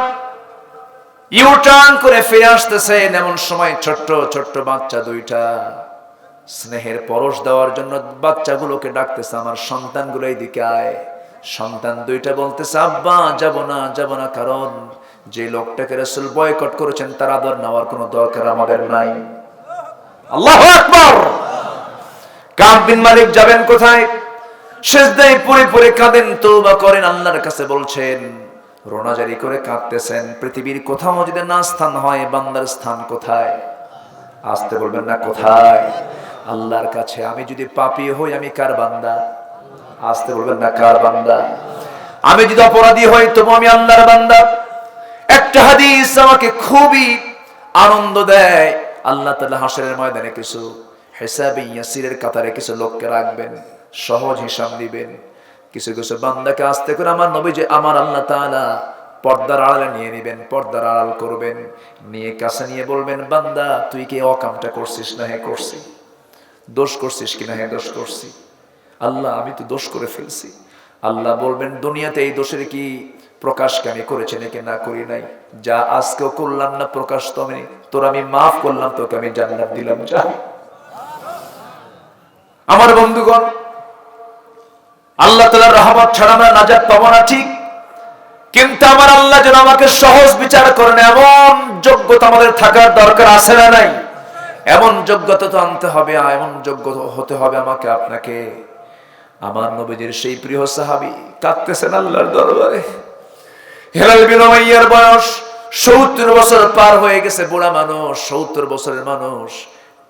A: ইউ টার্ন করে ফিরে আসতেছেন। এমন সময় ছোট্ট ছোট্ট বাচ্চা দুইটা স্নেহের পরশ দেওয়ার জন্য বাচ্চাগুলোকে ডাকতেছে, আমার সন্তানগুলো এইদিকে আয়। সন্তান দুইটা বলতেছে, আব্বা যাব না, যাব না, কারণ যে লোকটাকে রাসূল বয়কট করেছেন তার আদর নেওয়ার কোনো দরকার আমাদের নাই। আল্লাহু আকবার। কাব বিন মালিক যাবেন কোথায়? সিজদায় পড়ে পড়ে কাঁদেন, তওবা করেন, আল্লাহর কাছে বলছেন, রোনাজারি করে কাঁদতেছেন, পৃথিবীর কোথাও যদি না স্থান হয়, বান্দার স্থান কোথায়? আসতে বলবেন না, কোথায়? আল্লাহর কাছে। আমি যদি পাপী হই, আমি কার বান্দা? আসতে বলবেন না, কার বান্দা? আমি যদি অপরাধী হই, তবু আমি আল্লাহর বান্দা। একটা হাদিস আমাকে খুবই আনন্দ দেয়। আল্লাহ তাআলা হাশরের ময়দানে কিছু হিসাবে ইয়াসিরের কাতারে কিছু লোককে রাখবেন, সহজ হিসাব দিবেন। কিছু কিছু বান্দাকে আস্তে করে আমার নবী, আমার আল্লাহ তাআলা পর্দার আড়ালে নিয়ে নেবেন, পর্দার আড়াল করবেন, নিয়ে কাছে নিয়ে বলবেন, বান্দা তুই কি অকামটা করছিস না? হ্যাঁ করছি। দোষ করছিস কিনা? হ্যাঁ দোষ করছি। আল্লাহ আমি তো দোষ করে ফেলছি। আল্লাহ বলবেন, দুনিয়াতে এই দোষের কি প্রকাশকে আমি করেছি নাকি না করি নাই? যা আজকেও করলাম না প্রকাশ, তো আমি তোর আমি মাফ করলাম, তোকে আমি জান্নাত দিলাম, যা। আমার বন্ধুগণ, আল্লাহ তাআলার রহমত ছাড়া আমরা নাজাত পাবো না, ঠিক, কিন্তু আমার আল্লাহ যেন আমাকে সহজ বিচার করেন এমন যোগ্যতা আমাদের থাকার দরকার আছে না নাই? এমন যোগ্যতা তো আনতে হবে, এমন যোগ্য হতে হবে আমাকে আপনাকে। আমার নবীজির সেই প্রিয় সাহাবী কাঁদতেছেন আল্লাহর দরবারে, হেলাল বিন উমাইয়ার বয়স 70 বছর পার হয়ে গেছে, বুড়া মানুষ, 70 বছরের মানুষ।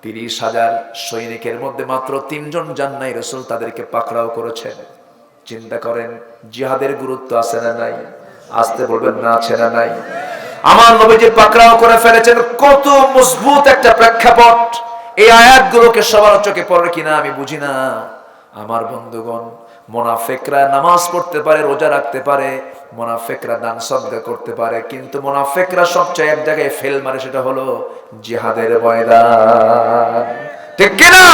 A: 30,000 সৈনিকের মধ্যে মাত্র 3 জন যান নাই, রাসূল তাদেরকে পাকড়াও করেছেন। চিন্তা করেন জিহাদের গুরুত্ব আছে না নাই? আসতে বলবেন না, আছে না নাই? আমার নবীজি পাকড়াও করে ফেলেছেন, কত মজবুত একটা প্রেক্ষাপট। এই আয়াতগুলোকে সবার চোখে পড়ে কিনা আমি বুঝি না। আমার বন্ধুগণ, মুনাফিকরা নামাজ পড়তে পারে, রোজা রাখতে পারে, মুনাফিকরা দান সদকা করতে পারে, কিন্তু মুনাফিকরা সবচেয়ে এক জায়গায় ফেল মারে, সেটা হলো জিহাদের ময়দান। ঠিক কি না?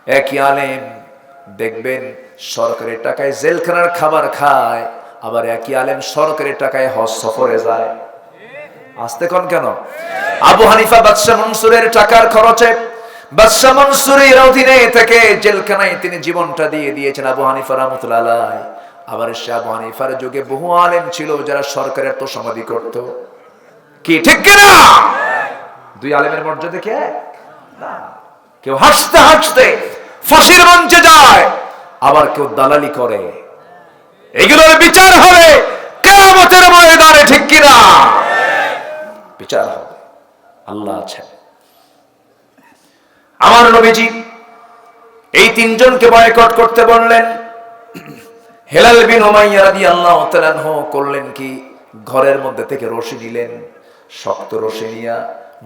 A: একই আলেম দেখবেন সরকারি টাকায় জেলখানার খাবার খায়, আবার একই আলেম সরকারি টাকায় হজ সফরে যায়। আসতে কোন কেন? আবু হানিফা বাদশা মনসুরের টাকার খরচে বাদশা মনসুরের অধীনে থেকে জেলখানায় তিনি জীবনটা দিয়ে দিয়েছেন আবু হানিফা রাহমাতুল্লাহ আলাইহি। আবার সে আবু হানিফার যুগে বহু আলেম ছিল যারা সরকারের তো সমাধি করত। কি ঠিক কি না? দুই আলেমের মর্যাদা কি এক? না। কেউ হাসতে হাসতে ফাঁসির মঞ্চে যায়, আবার কেউ দালালি করে। এগুলোর বিচার হবে কিয়ামতের ময়দানে, ঠিক কি না? বিচার হবে, আল্লাহ আছেন। আমার নবীজি এই 3 জনকে বয়কট করতে বললেন। হেলাল বিন উমাইয়া রাদিয়াল্লাহু তাআলা আনহু করলেন কি, ঘরের মধ্যে থেকে রশি নিলেন, শক্ত রশি নিয়া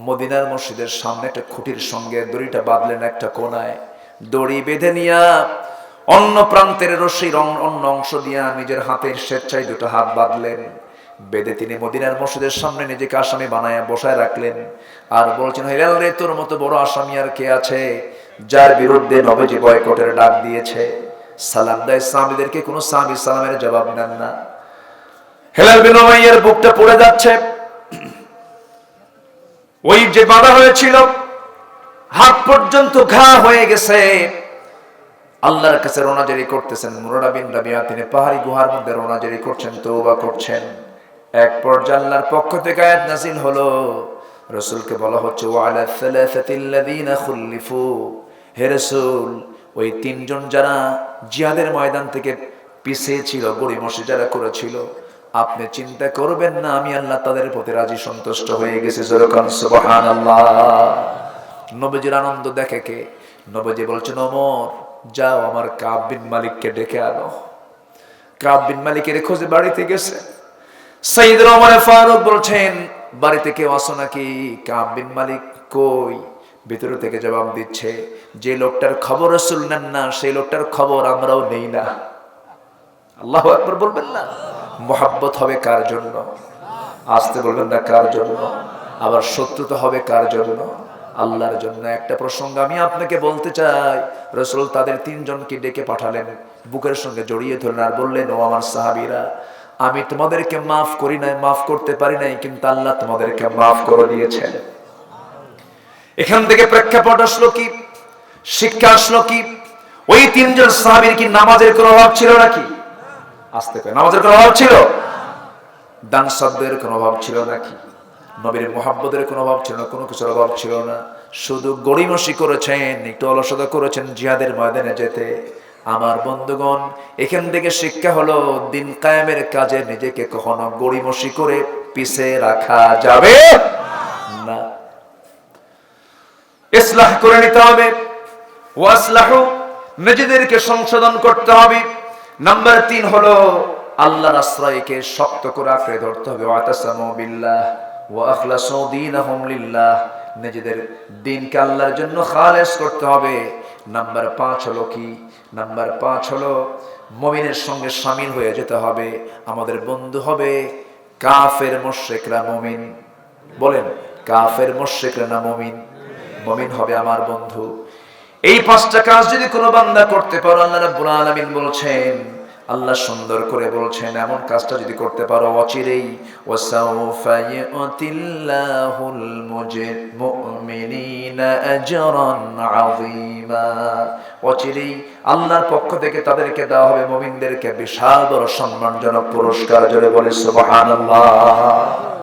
A: মদিনার মসজিদের সামনে একটা খুঁটির সঙ্গে দড়িটা বাঁধলেন একটা কোনায়। দড়ি বেঁধে নিয়া অন্য প্রান্তের রশির অন্য অংশ দিয়া নিজের হাতের স্বেচ্ছায় 2টা হাত বাঁধলেন। বেদে তিনি মদিনার মসজিদের সামনে নিজেকে আসামি বানায় বসায় রাখলেন। আর বলছেন, হেলাল রে, তোর মতো বড় আসামি আর কে আছে যার বিরুদ্ধে নবীজি বয়কটের ডাক দিয়েছে? সালাম দেয় সাহাবীদেরকে, কোনো সাহাবী সালামের জবাব নেন না। হেলাল বিন উমাইয়ার বুকটা পড়ে যাচ্ছে। ওই যে বাধা হয়েছিল হাত পর্যন্ত ঘা হয়ে গেছে। আল্লাহর কাছে রোনাজারি করতেছেন। মুরারা বিন রাবিয়া তিনি পাহাড়ি গুহার মধ্যে রোনাজারি করছেন, তওবা করছেন। এক পর্যায়ে আল্লাহর পক্ষ থেকে আয়াত নাযিল হলো, রাসূলকে বলা হচ্ছে, ওয়া আলা সালাসাতিল্লাযিনা খুলিফু, হে রাসূল, ওই 3 জন যারা জিহাদের ময়দান থেকে পিছিয়ে ছিল, গড়িমসি যারা করেছিল, আপনি চিন্তা করবেন না, আমি আল্লাহ তাদের প্রতি রাজি সন্তুষ্ট হয়ে গেছি। সুবহানাল্লাহ। নবীজির আনন্দ দেখে কে? নবীজি বলছেন, ওমর যাও আমার কাব বিন মালিককে ডেকে আনো। কাব বিন মালিকের খোঁজে বাড়িতে গেছে। সাইয়েদনা ওমর ফারুক বলছেন, বাড়িতে কেউ আসো নাকি? কাব বিন মালিক কই? ভিতর থেকে জবাব দিচ্ছে, যে লোকটার খবর রাসূল নেন না, সেই লোকটার খবর আমরাও নেই না। আল্লাহু আকবার বলবেন না? মুহাব্বত হবে কার জন্য? আসতে বলবেন না, কার জন্য? আবার শত্রুতা হবে কার জন্য? আল্লাহর জন্য। একটা প্রসঙ্গ আমি আপনাকে বলতে চাই। রাসূল তাদের 3 জনকে ডেকে পাঠালেন, বুকের সঙ্গে জড়িয়ে ধরলেন আর বললেন, ও আমার সাহাবীরা, আমি তোমাদেরকে মাফ করি নাই, মাফ করতে পারি নাই, কিন্তু আল্লাহ তোমাদেরকে মাফ করে দিয়েছেন। এখান থেকে প্রেক্ষাপট আসলো কি, শিক্ষা আসলো কি? ওই 3 জন সাহাবীর কি নামাজের কোনো অভাব ছিল নাকি? আসতে কয়, নামাজের কোনো অভাব ছিল? দান সদ্দের কোনো অভাব ছিল নাকি? নবীর মুহাব্বতের কোনো অভাব ছিল না, কোনো কিছুর অভাব ছিল না। শুধু গড়িমসি করেছেন, একটু অলসতা করেছেন জিহাদের ময়দানে যেতে। আমার বন্ধুগণ, এখান থেকে শিক্ষা হলো, দিন কায়েমের কাজে নিজেকে কখনো গড়িমসি করে পিছে রাখা যাবে না। ইসলাহ করে নিতে হবে। ওয়াসলাহু, নিজেদেরকে সংশোধন করতে হবে। নাম্বার 3 হলো আল্লাহর আশ্রয়কে শক্ত করে আঁকড়ে ধরতে হবে। ওয়াতাসামু বিল্লাহ ওয়া আখলাসু দীনাহুম লিল্লাহ, নিজেদের দ্বীনকে আল্লাহর জন্য খালেস করতে হবে। নাম্বার 5 হলো কি? নাম্বার 5 হলো মুমিনের সঙ্গে শামিল হয়ে যেতে হবে। আমাদের বন্ধু হবে কাফের মুশরিকরা মুমিন। বলেন, কাফের মুশরিকরা না মুমিন? মুমিন হবে আমার বন্ধু। এই 5টা কাজ যদি কোনো বান্দা করতে পারো, আল্লাহ রাব্বুল আলামিন বলছেন, আল্লাহ সুন্দর করে বলছেন, এমন কাজটা যদি করতে পারো, অচিরেই ওয়াসাউফা ইউতিল্লাহুল মুমিনিনা আজরান আযীমা, অচিরেই আল্লাহর পক্ষ থেকে তাদেরকে দেওয়া হবে, মুমিনদেরকে বিশাল বড় সম্মানজনক পুরস্কার। জোরে বলে সুবহানাল্লাহ।